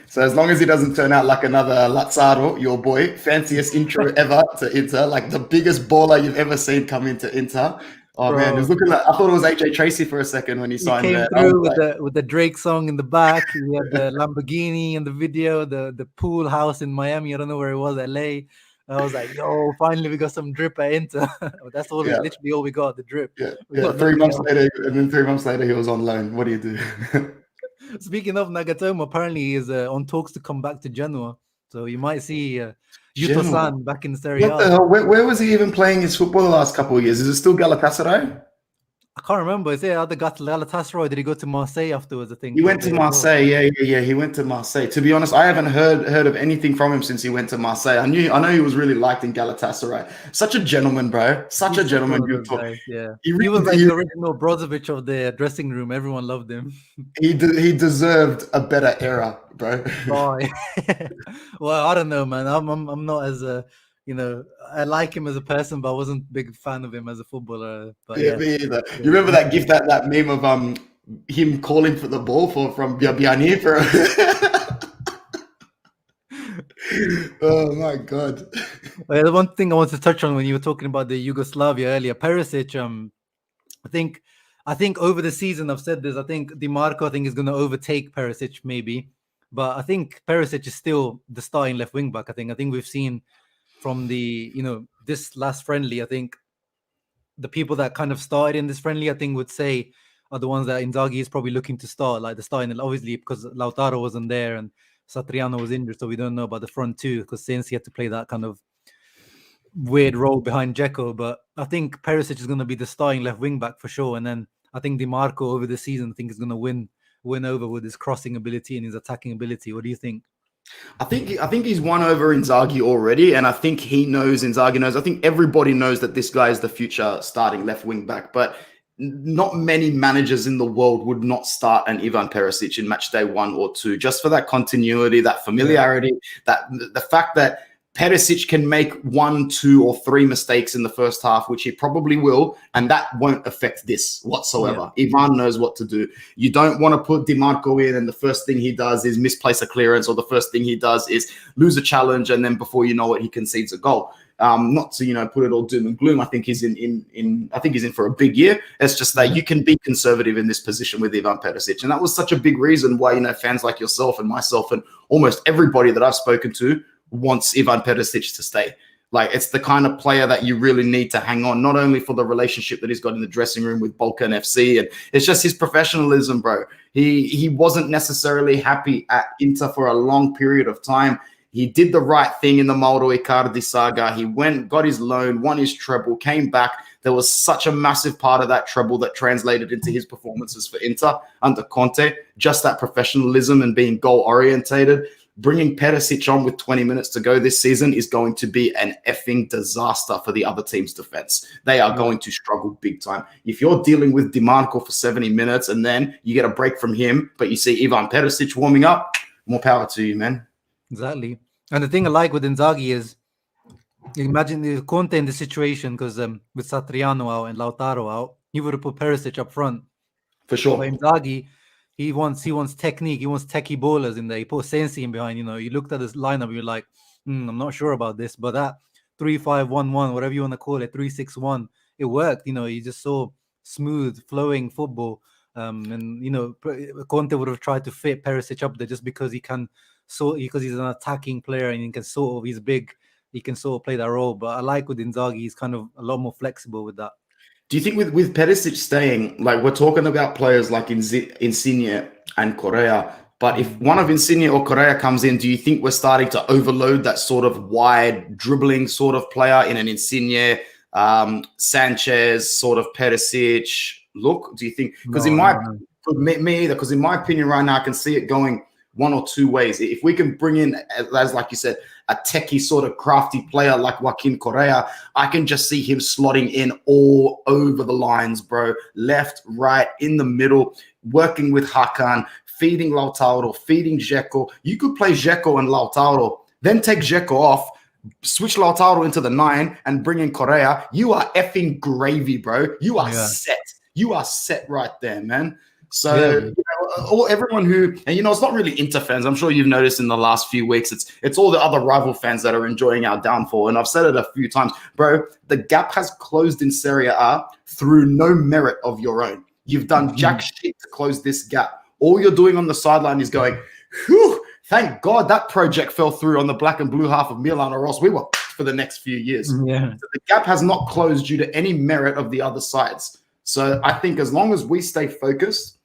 So as long as he doesn't turn out like another Lazzaro, your boy, fanciest intro ever to Inter, like the biggest baller you've ever seen come into Inter. Oh, bro, man, it was looking like, I thought it was AJ Tracy for a second when he signed there. Came through with the Drake song in the back. He had the Lamborghini in the video, the pool house in Miami. I don't know where it was, LA. I was like, yo, finally we got some drip at Inter. That's all literally all we got, the drip. Yeah. 3 months later, and then 3 months later he was on loan. What do you do? Speaking of Nagatomo, apparently he is on talks to come back to Genoa. So you might see Yuto-san back in Serie A. What the hell? Where was he even playing his football the last couple of years? Is it still Galatasaray? I can't remember. Is it either Galatasaray or did he go to Marseille afterwards? I think he went to Marseille. Yeah. He went to Marseille. To be honest, I haven't heard of anything from him since he went to Marseille. I know he was really liked in Galatasaray. Such a gentleman, bro. Such a gentleman. Yeah, he was like the original Brozovic of the dressing room. Everyone loved him. He deserved a better era, bro. Oh, well, I don't know, man. I'm not as I like him as a person, but I wasn't a big fan of him as a footballer. But me either. You remember that GIF, that meme of him calling for the ball from Biani for oh my god. The one thing I want to touch on when you were talking about the Yugoslavia earlier, Perisic, I think over the season I've said this, I think DiMarco is going to overtake Perisic maybe, but I think Perisic is still the starting left wing back. I think we've seen from the this last friendly, I think the people that kind of started in this friendly, I think would say are the ones that Inzaghi is probably looking to start, like the starting, obviously because Lautaro wasn't there and Satriano was injured, so we don't know about the front two because since he had to play that kind of weird role behind Dzeko. But I think Perisic is going to be the starting left wing back for sure, and then I think DiMarco over the season, I think is going to win over with his crossing ability and his attacking ability. What do you think? I think he's won over Inzaghi already, and I think Inzaghi knows. I think everybody knows that this guy is the future starting left wing back, but not many managers in the world would not start an Ivan Perisic in match day 1 or 2, just for that continuity, that familiarity, that the fact that Perisic can make 1, 2, or 3 mistakes in the first half, which he probably will, and that won't affect this whatsoever. Ivan knows what to do. You don't want to put DiMarco in, and the first thing he does is misplace a clearance, or the first thing he does is lose a challenge, and then before you know it, he concedes a goal. Not to put it all doom and gloom. I think he's in for a big year. It's just that you can be conservative in this position with Ivan Perisic, and that was such a big reason why fans like yourself and myself and almost everybody that I've spoken to wants Ivan Perisic to stay. Like, it's the kind of player that you really need to hang on, not only for the relationship that he's got in the dressing room with Balkan FC, and it's just his professionalism, bro. He wasn't necessarily happy at Inter for a long period of time. He did the right thing in the Mauro Icardi saga. He went, got his loan, won his treble, came back. There was such a massive part of that treble that translated into his performances for Inter under Conte, just that professionalism and being goal-orientated. bringing Perisic on with 20 minutes to go this season is going to be an effing disaster for the other team's defense. They are going to struggle big time. If you're dealing with DiMarco for 70 minutes and then you get a break from him, but you see Ivan Perisic warming up, more power to you, man. Exactly. And the thing I like with Inzaghi is, imagine if Conte in the situation, because with Satriano out and Lautaro out, he would have put Perisic up front. For sure. But Inzaghi, he wants technique. He wants techie ballers in there. He put Sensi in behind. You looked at this lineup, you're like, I'm not sure about this. But that 3-5-1-1, whatever you want to call it, 3-6-1, it worked. You just saw smooth, flowing football. And Conte would have tried to fit Perisic up there just because because he's an attacking player and he's big. He can sort of play that role. But I like with Inzaghi, he's kind of a lot more flexible with that. Do you think with Perisic staying, like we're talking about players like Insigne and Correa, but if one of Insigne or Correa comes in, do you think we're starting to overload that sort of wide dribbling sort of player in an Insigne, Sanchez, sort of Perisic look? Do you think? Because me either. Because in my opinion, right now I can see it going one or two ways. If we can bring in, as like you said, a techie sort of crafty player like Joaquin Correa, I can just see him slotting in all over the lines, bro. Left, right, in the middle, working with Hakan, feeding Lautaro, feeding Dzeko. You could play Dzeko and Lautaro, then take Dzeko off, switch Lautaro into the 9 and bring in Correa. You are effing gravy, bro. You are set. You are set right there, man. So everyone who, and it's not really Inter fans. I'm sure you've noticed in the last few weeks, it's all the other rival fans that are enjoying our downfall. And I've said it a few times, bro. The gap has closed in Serie A through no merit of your own. You've done jack shit to close this gap. All you're doing on the sideline is going, whew, thank God that project fell through on the black and blue half of Milan, or else we were for the next few years. Yeah. So the gap has not closed due to any merit of the other sides. So I think as long as we stay focused,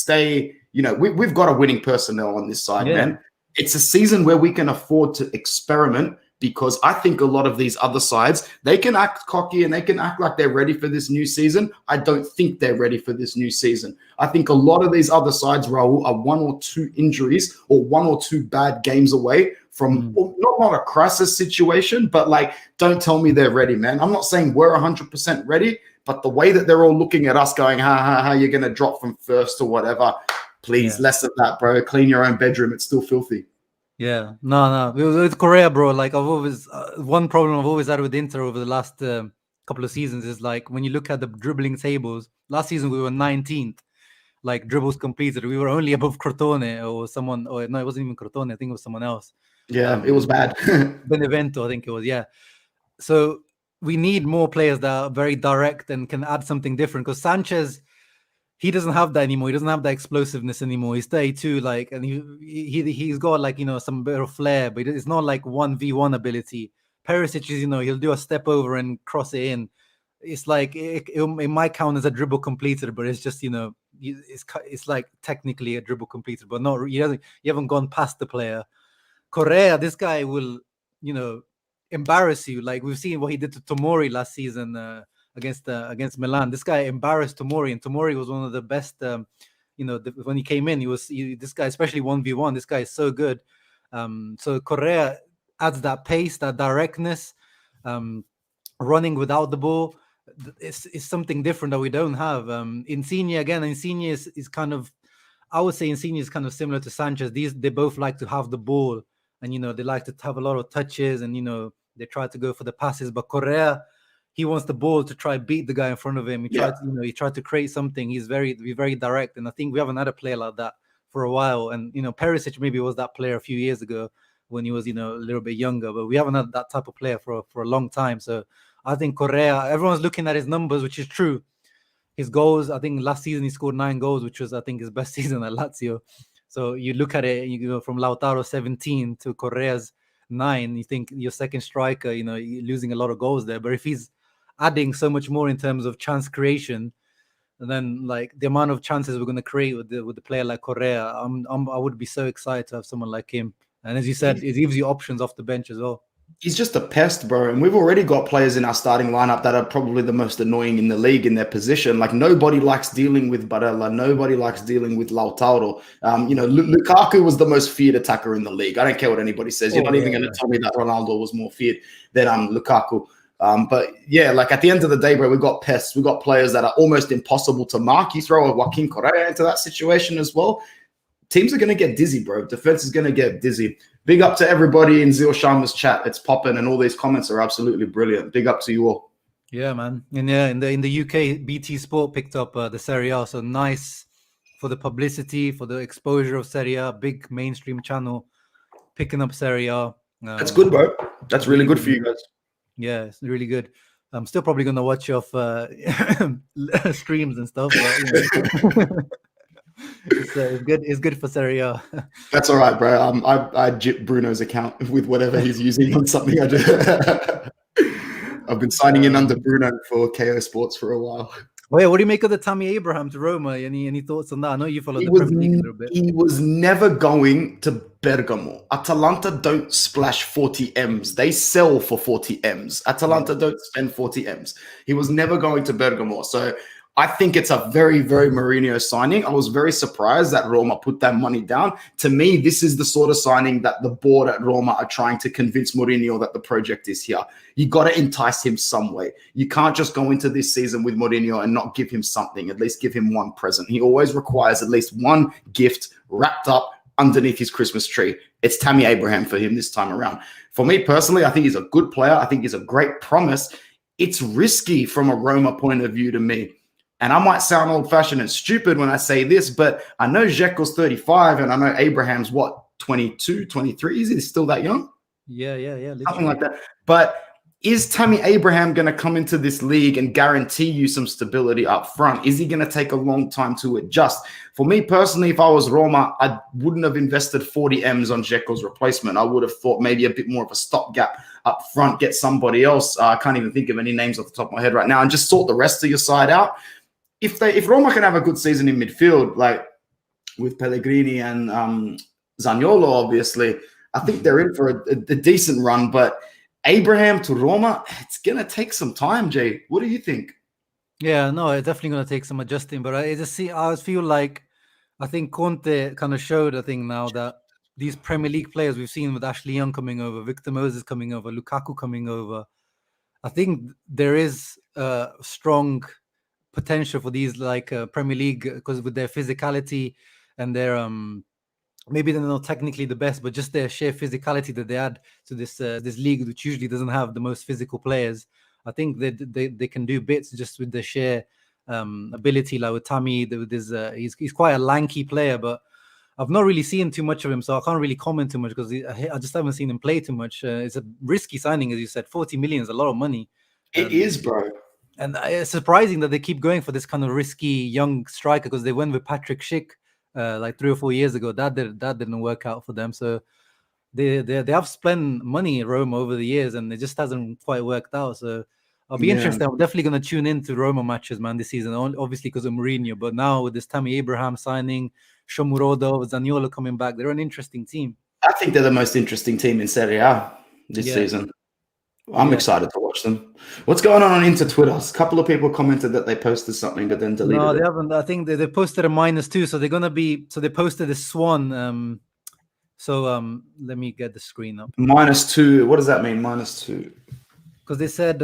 we've got a winning personnel on this side, man. It's a season where we can afford to experiment, because I think a lot of these other sides, they can act cocky and they can act like they're ready for this new season. I don't think they're ready for this new season. I think a lot of these other sides, Raul, are 1 or 2 injuries or 1 or 2 bad games away from not a crisis situation, but like, don't tell me they're ready, man. I'm not saying we're 100% ready, but the way that they're all looking at us going, how you're going to drop from first or whatever, please, less of that, bro. Clean your own bedroom. It's still filthy. Yeah, no. With Correa, bro, like I've always, one problem I've always had with Inter over the last couple of seasons is like, when you look at the dribbling tables, last season we were 19th, like dribbles completed. We were only above Crotone or someone, or no, it wasn't even Crotone. I think it was someone else. Yeah, it was bad. Benevento, I think it was, So we need more players that are very direct and can add something different, because Sanchez, he doesn't have that anymore. He doesn't have that explosiveness anymore. He's 32, like, and he's got like, some bit of flair, but it's not like 1v1 ability. Perisic is, he'll do a step over and cross it in. It's like it might count as a dribble completed, but it's just, it's like technically a dribble completed, but not. You haven't gone past the player. Correa, this guy will, embarrass you. Like we've seen what he did to Tomori last season against Milan. This guy embarrassed Tomori, and Tomori was one of the best. When he came in, this guy, especially 1v1. This guy is so good. So Correa adds that pace, that directness, running without the ball. It's something different that we don't have. Insigne is kind of, I would say Insigne is kind of similar to Sanchez. They both like to have the ball, and they like to have a lot of touches, and they try to go for the passes. But Correa, he wants the ball to try beat the guy in front of him. He tried to create something. He's very direct, and I think we haven't had a player like that for a while. And Perisic maybe was that player a few years ago when he was a little bit younger, but we haven't had that type of player for a long time. So I think Correa, everyone's looking at his numbers, which is true. His goals, I think last season he scored 9 goals, which was, I think, his best season at Lazio. So you look at it, you go from Lautaro 17 to Correa's 9. You think your second striker, you're losing a lot of goals there. But if he's adding so much more in terms of chance creation, and then like the amount of chances we're going to create with the player like Correa, I would be so excited to have someone like him. And as you said, it gives you options off the bench as well. He's just a pest, bro. And we've already got players in our starting lineup that are probably the most annoying in the league in their position. Like nobody likes dealing with Barella. Nobody likes dealing with Lautaro. Lukaku was the most feared attacker in the league. I don't care what anybody says. You're not even going to tell me that Ronaldo was more feared than Lukaku. But yeah, like at the end of the day, bro, we've got pests. We've got players that are almost impossible to mark. You throw a Joaquin Correa into that situation as well. Teams are going to get dizzy, bro. Defense is going to get dizzy. Big up to everybody in Zil Sharma's chat. It's popping, and all these comments are absolutely brilliant. Big up to you all. Yeah, man. And yeah, in the UK, BT Sport picked up the Serie A, so nice for the publicity, for the exposure of Serie A. Big mainstream channel picking up Serie A. That's good, bro. That's really good for you guys. Yeah, it's really good. I'm still probably gonna watch off streams and stuff. But, it's good. It's good for Serie A. That's all right, bro. I jip Bruno's account with whatever he's using on something I do. I've been signing in under Bruno for KO Sports for a while. Well, yeah, what do you make of the Tammy Abraham to Roma? Any thoughts on that? I know you follow the Premier League a little bit. He was never going to Bergamo. Atalanta don't splash 40 M's. They sell for 40 M's. Atalanta don't spend 40 M's. He was never going to Bergamo. So I think it's a very, very Mourinho signing. I was very surprised that Roma put that money down. To me, this is the sort of signing that the board at Roma are trying to convince Mourinho that the project is here. You got to entice him some way. You can't just go into this season with Mourinho and not give him something, at least give him one present. He always requires at least one gift wrapped up underneath his Christmas tree. It's Tammy Abraham for him this time around. For me personally, I think he's a good player. I think he's a great promise. It's risky from a Roma point of view to me. And I might sound old-fashioned and stupid when I say this, but I know Dzeko's 35 and I know Abraham's, 22, 23? Is he still that young? Yeah. Something like that. But is Tammy Abraham going to come into this league and guarantee you some stability up front? Is he going to take a long time to adjust? For me personally, if I was Roma, I wouldn't have invested 40 M's on Dzeko's replacement. I would have thought maybe a bit more of a stopgap up front, get somebody else. I can't even think of any names off the top of my head right now, and just sort the rest of your side out. If Roma can have a good season in midfield, like with Pellegrini and Zaniolo, obviously, I think they're in for a decent run. But Abraham to Roma, it's going to take some time, Jay. What do you think? Yeah, no, it's definitely going to take some adjusting. But I feel like I think Conte kind of showed a thing now that these Premier League players we've seen with Ashley Young coming over, Victor Moses coming over, Lukaku coming over, I think there is strong potential for these Premier League, because with their physicality and their maybe they're not technically the best, but just their sheer physicality that they add to this league, which usually doesn't have the most physical players. I think they can do bits just with the sheer ability. Like with Tammy, he's quite a lanky player, but I've not really seen too much of him, so I can't really comment too much because I just haven't seen him play too much. It's a risky signing, as you said. 40 million is a lot of money. It is, bro. And it's surprising that they keep going for this kind of risky young striker, because they went with Patrick Schick like 3 or 4 years ago. That didn't work out for them. So they have spent money in Roma over the years, and it just hasn't quite worked out. So I'll be interested. I'm definitely going to tune into Roma matches, man, this season, obviously because of Mourinho. But now with this Tammy Abraham signing, Shomurodov, Zaniolo coming back, they're an interesting team. I think they're the most interesting team in Serie A this season. I'm excited to watch them. What's going on Inter Twitter? A couple of people commented that they posted something, but then deleted it. No, they haven't. I think they posted a -2, so they're gonna be. So they posted a Swan. Let me get the screen up. -2. What does that mean? -2. Because they said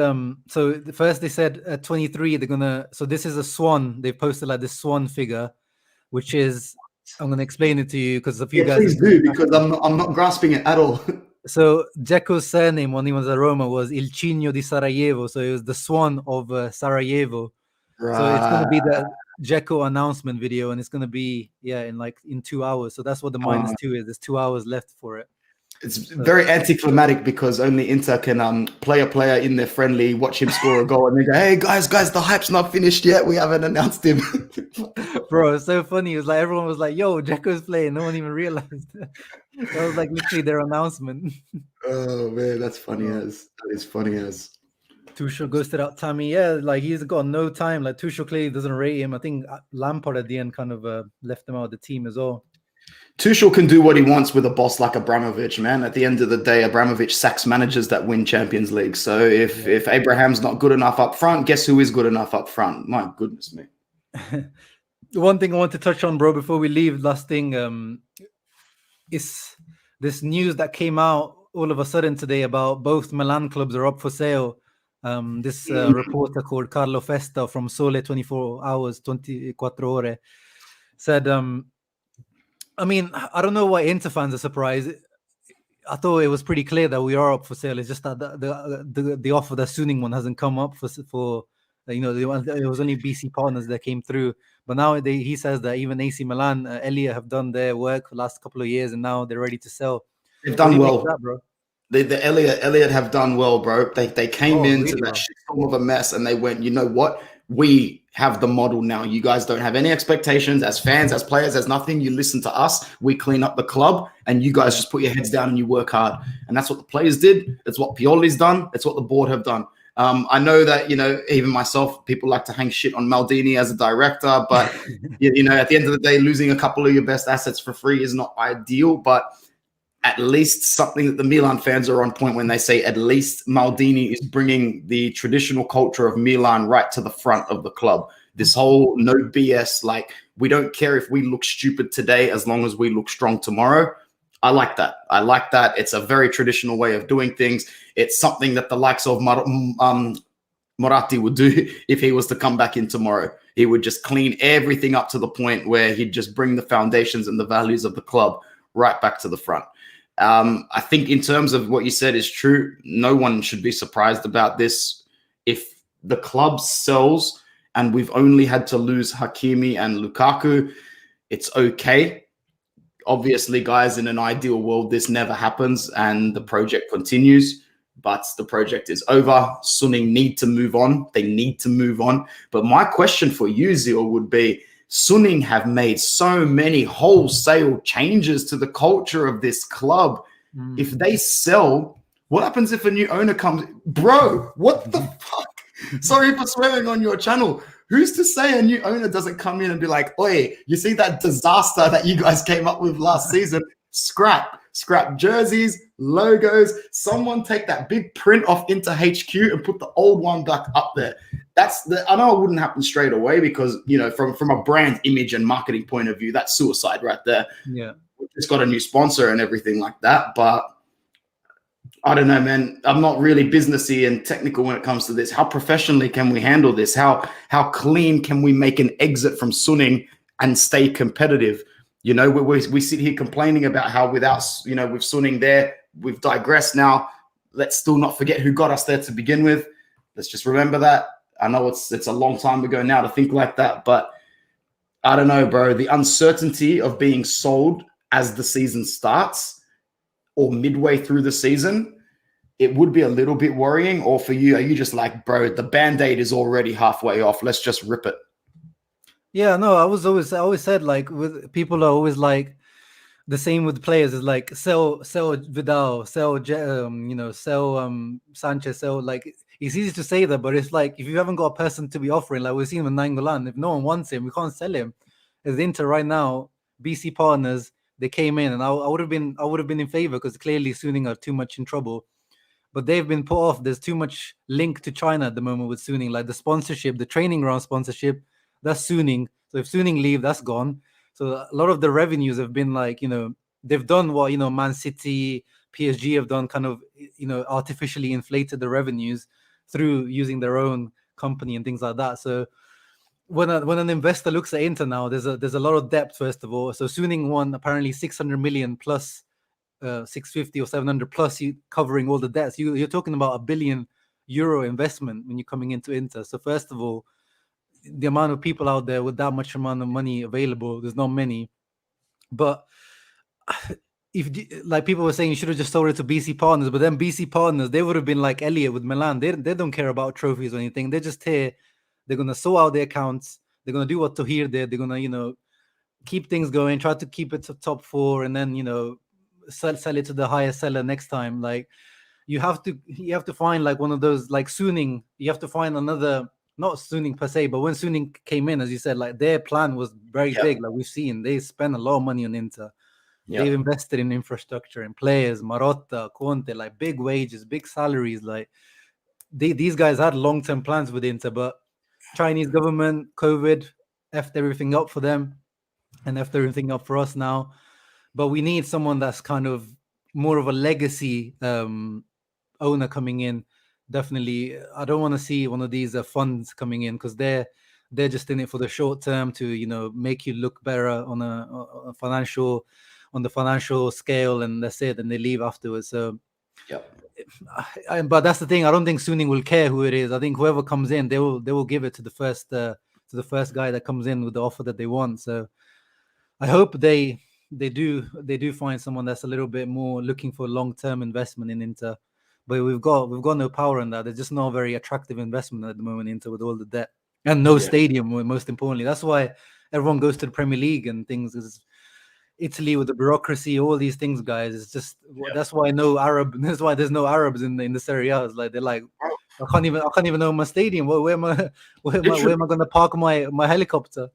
so first they said at 23 they're gonna. So this is a Swan. They posted like this Swan figure, which is, I'm gonna explain it to you because a few guys. Please do, because I'm not grasping it at all. So Dzeko's surname when he was at Roma was Il Cigno di Sarajevo. So it was the Swan of Sarajevo. Right. So it's going to be the Dzeko announcement video, and it's going to be in 2 hours. So that's what the -2 is. There's 2 hours left for it. It's very anticlimactic because only Inter can play a player in their friendly, watch him score a goal, and they go, "Hey guys, the hype's not finished yet. We haven't announced him." Bro, it's so funny. It was like everyone was like, "Yo, Dzeko's playing." No one even realized. That was like literally their announcement. Oh man, that's funny as. That is funny as. Tuchel ghosted out Tammy. Yeah, like he's got no time. Like Tuchel clearly doesn't rate him. I think Lampard at the end kind of left him out of the team as well. Tuchel can do what he wants with a boss like Abramovich, man. At the end of the day, Abramovich sacks managers that win Champions League. So if Abraham's not good enough up front, guess who is good enough up front? My goodness me. One thing I want to touch on, bro, before we leave, last thing, is this news that came out all of a sudden today about both Milan clubs are up for sale. This reporter called Carlo Festa from Sole 24 Hours, 24 Ore, said, I mean, I don't know why Inter fans are surprised. I thought it was pretty clear that we are up for sale. It's just that the offer, the Suning one, hasn't come up for it was only BC Partners that came through. But now he says that even AC Milan, Elia have done their work for the last couple of years, and now they're ready to sell. They've done well, bro. The Elliot have done well, bro. They came into that shitstorm of a mess, and they went, you know what? We have the model now. You guys don't have any expectations as fans, as players, as nothing. You listen to us. We clean up the club, and you guys just put your heads down and you work hard. And that's what the players did. It's what Pioli's done. It's what the board have done. I know that, even myself, people like to hang shit on Maldini as a director, but at the end of the day, losing a couple of your best assets for free is not ideal, but at least something that the Milan fans are on point when they say at least Maldini is bringing the traditional culture of Milan right to the front of the club. This whole no BS, like, we don't care if we look stupid today as long as we look strong tomorrow. I like that. It's a very traditional way of doing things. It's something that the likes of Moratti would do if he was to come back in tomorrow. He would just clean everything up to the point where he'd just bring the foundations and the values of the club right back to the front. I think in terms of what you said is true. No one should be surprised about this. If the club sells and we've only had to lose Hakimi and Lukaku, it's okay. Obviously, guys, in an ideal world, this never happens and the project continues, but the project is over. Suning need to move on. They need to move on. But my question for you, Zil, would be, Suning have made so many wholesale changes to the culture of this club. If they sell, what happens if a new owner comes? Bro, what the fuck? Sorry for swearing on your channel. Who's to say a new owner doesn't come in and be like, oi, you see that disaster that you guys came up with last season? Scrap jerseys, logos. Someone take that big print off into HQ and put the old one back up there. I know it wouldn't happen straight away because, from a brand image and marketing point of view, that's suicide right there. Yeah. We just got a new sponsor and everything like that. But I don't know, man. I'm not really businessy and technical when it comes to this. How professionally can we handle this? How clean can we make an exit from Suning and stay competitive? We sit here complaining about how without, with Suning there, we've digressed now. Let's still not forget who got us there to begin with. Let's just remember that. I know it's a long time ago now to think like that, but I don't know, bro. The uncertainty of being sold as the season starts or midway through the season, it would be a little bit worrying. Or for you, are you just like, bro, the Band-Aid is already halfway off. Let's just rip it. Yeah, no, I always said, like, with people are always like the same with players, is like sell Vidal, sell Sanchez, sell, like, it's easy to say that, but it's like if you haven't got a person to be offering, like we've seen with Nainggolan, if no one wants him, we can't sell him. As Inter right now, BC Partners, they came in, and I would have been in favor because clearly Suning are too much in trouble. But they've been put off. There's too much link to China at the moment with Suning, like the sponsorship, the training ground sponsorship, that's Suning. So if Suning leave, that's gone. So a lot of the revenues have been like, they've done what, Man City, PSG have done, kind of, artificially inflated the revenues through using their own company and things like that. So when an investor looks at Inter now, there's a lot of depth, first of all. So Suning won apparently 600 million plus 650 or 700 plus, covering all the debts. You're talking about €1 billion investment when you're coming into Inter. So first of all, the amount of people out there with that much amount of money available, there's not many. But if, like, people were saying, you should have just sold it to BC Partners, but then BC Partners, they would have been like Elliot with Milan. They don't care about trophies or anything. They're just here. They're going to sort out their accounts. They're going to do what Tahir did. They're going to, keep things going, try to keep it to top 4, and then, sell it to the highest seller next time. Like, you have to find, like, one of those, like Suning. You have to find another, not Suning per se, but when Suning came in, as you said, like, their plan was very big. Like, we've seen, they spent a lot of money on Inter. Yeah. They've invested in infrastructure, in players, Marotta, Conte, like big wages, big salaries. Like these guys had long-term plans with Inter, but Chinese government, COVID, effed everything up for them and effed everything up for us now. But we need someone that's kind of more of a legacy owner coming in. Definitely, I don't want to see one of these funds coming in, because they're just in it for the short term to make you look better on a financial, on the financial scale, and that's it, and they leave afterwards. So Yeah. but that's the thing. I don't think Suning will care who it is. I think whoever comes in, they will give it to the first guy that comes in with the offer that they want. So I hope they do find someone that's a little bit more looking for long-term investment in Inter. But we've got no power in that. There's just not a very attractive investment at the moment, Inter, with all the debt and no stadium. Most importantly, that's why everyone goes to the Premier League and things. Is Italy with the bureaucracy, all these things, guys. It's just that's why no Arab. That's why there's no Arabs in the Serie A. It's like they're like, I can't even know my stadium. Where am I going to park my helicopter?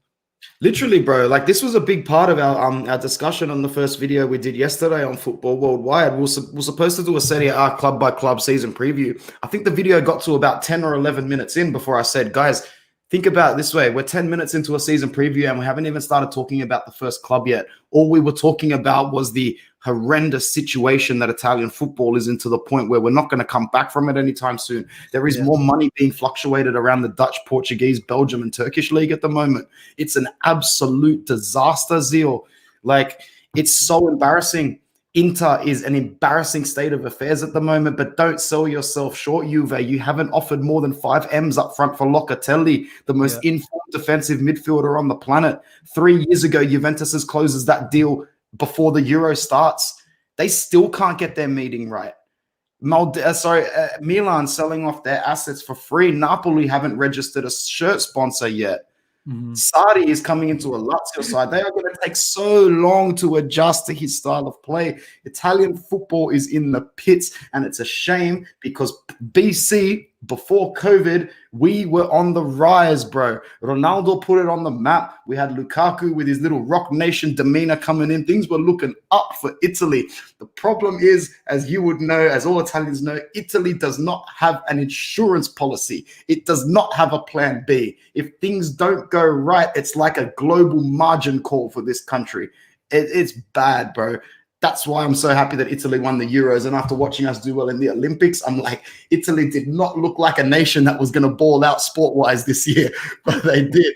Literally, bro, like this was a big part of our discussion on the first video we did yesterday on Football Worldwide. We're supposed to do a Serie A club by club season preview. I think the video got to about 10 or 11 minutes in before I said, guys, think about it this way. We're 10 minutes into a season preview and we haven't even started talking about the first club yet. All we were talking about was the horrendous situation that Italian football is in, to the point where we're not going to come back from it anytime soon. There is more money being fluctuated around the Dutch, Portuguese, Belgium, and Turkish league at the moment. It's an absolute disaster, Zeal. Like, it's so embarrassing. Inter is an embarrassing state of affairs at the moment, but don't sell yourself short, Juve. You haven't offered more than 5 M's up front for Locatelli, the most informed defensive midfielder on the planet. 3 years ago, Juventus closes that deal before the Euro starts. They still can't get their meeting right. Milan selling off their assets for free. Napoli haven't registered a shirt sponsor yet. Sarri is coming into a Lazio side. They are going to take so long to adjust to his style of play. Italian football is in the pits, and it's a shame because BC, before COVID, we were on the rise, bro. Ronaldo put it on the map. We had Lukaku with his little Rock Nation demeanor coming in. Things were looking up for Italy. The problem is, as you would know, as all Italians know, Italy does not have an insurance policy. It does not have a plan B. If things don't go right, it's like a global margin call for this country. It's bad, bro. That's why I'm so happy that Italy won the Euros. And after watching us do well in the Olympics, I'm like, Italy did not look like a nation that was going to ball out sport-wise this year, but they did.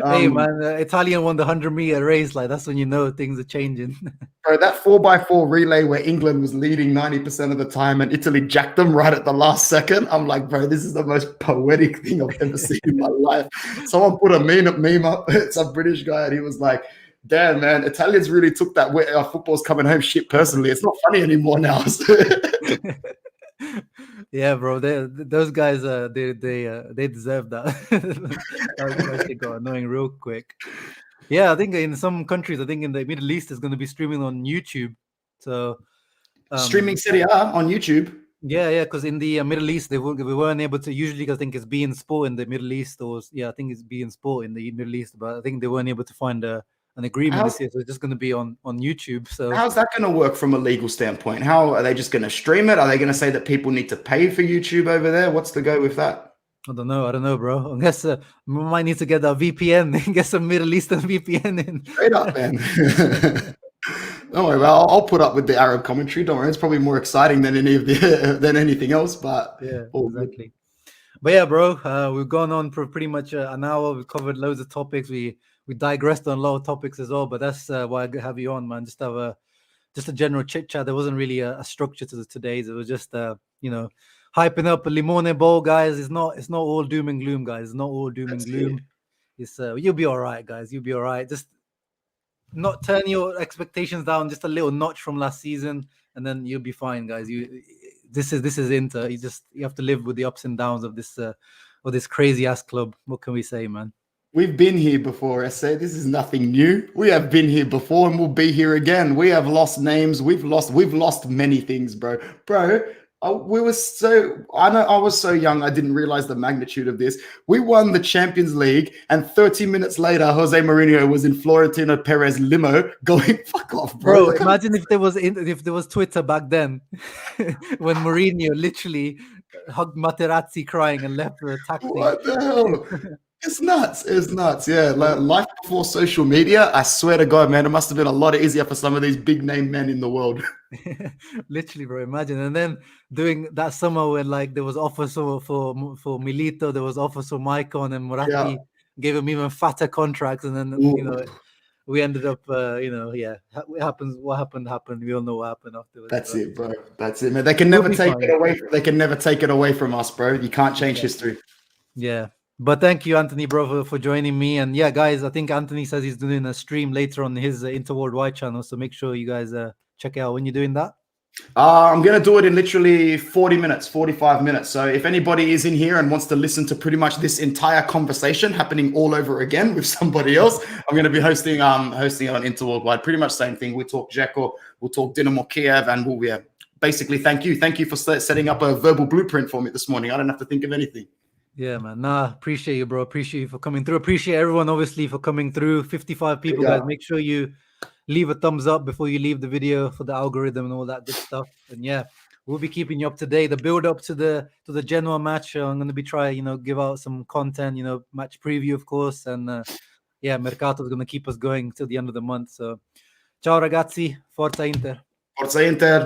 Hey, man, Italian won the 100-meter race. Like, that's when you know things are changing. Bro, that 4x4 relay where England was leading 90% of the time and Italy jacked them right at the last second. I'm like, bro, this is the most poetic thing I've ever seen in my life. Someone put a meme up. It's a British guy, and he was like, damn, man, Italians really took that football's coming home shit personally. It's not funny anymore now. Yeah, bro, those guys, they deserve that. That got annoying real quick. Yeah, I think in some countries, I think in the Middle East, it's going to be streaming on YouTube. So streaming Serie A on YouTube. Yeah, because in the Middle East, we weren't able to. Usually, I think it's beIN Sport in the Middle East, I think it's beIN Sport in the Middle East, but I think they weren't able to find an agreement this year, so it's just going to be on YouTube. So how's that going to work from a legal standpoint? How are they just going to stream it? Are they going to say that people need to pay for YouTube over there? What's the go with that? I don't know, bro. I guess we might need to get a VPN, get some Middle Eastern VPN in. Straight up, man. Don't worry, well, I'll put up with the Arab commentary. Don't worry, it's probably more exciting than anything else. But yeah, exactly. But yeah, bro, we've gone on for pretty much an hour. We've covered loads of topics. We digressed on a lot of topics as well. But that's why I have you on, man. Just have a general chit chat. There wasn't really a structure to today's. It was just hyping up a LIMONEBALL, guys. It's not all doom and gloom, guys. It's not all doom and gloom. It's you'll be all right, guys. You'll be all right. Just not turn your expectations down just a little notch from last season, and then you'll be fine, guys. This is Inter. You have to live with the ups and downs of this crazy ass club. What can we say, man? We've been here before, SA. This is nothing new. We have been here before and we'll be here again. We have lost names. We've lost many things, bro. Bro, We were I know I was so young, I didn't realize the magnitude of this. We won the Champions League, and 30 minutes later, Jose Mourinho was in Florentino Perez limo going, fuck off, bro. Imagine if there was Twitter back then, when Mourinho literally hugged Materazzi crying and left the taxi. What the hell? It's nuts. It's nuts. Yeah. Life before social media, I swear to God, man, it must have been a lot easier for some of these big name men in the world. Literally, bro. Imagine. And then doing that summer when like there was offers for Milito, there was offers for Maicon, and Moratti gave him even fatter contracts. And then, we ended up, it happens. What happened. We all know what happened afterwards. That's it, bro. That's it, man. They can never take it away. They can never take it away from us, bro. You can't change history. Yeah. But thank you, Anthony, bro, for joining me. And yeah, guys, I think Anthony says he's doing a stream later on his Interworldwide channel. So make sure you guys check it out when you're doing that. I'm going to do it in literally 40 minutes, 45 minutes. So if anybody is in here and wants to listen to pretty much this entire conversation happening all over again with somebody else, I'm going to be hosting it on Interworldwide. Pretty much same thing. We talk Dzeko, we'll talk DINAMO KIEV, and we'll basically thank you. Thank you for setting up a verbal blueprint for me this morning. I don't have to think of anything. Yeah, man. Nah, appreciate you, bro. Appreciate you for coming through. Appreciate everyone, obviously, for coming through. 55 people, guys. Make sure you leave a thumbs up before you leave the video for the algorithm and all that good stuff. And yeah, we'll be keeping you up to date. The build up to the Genoa match, I'm going to be trying, give out some content, match preview, of course. And Mercato is going to keep us going till the end of the month. So, ciao ragazzi, Forza Inter. Forza Inter.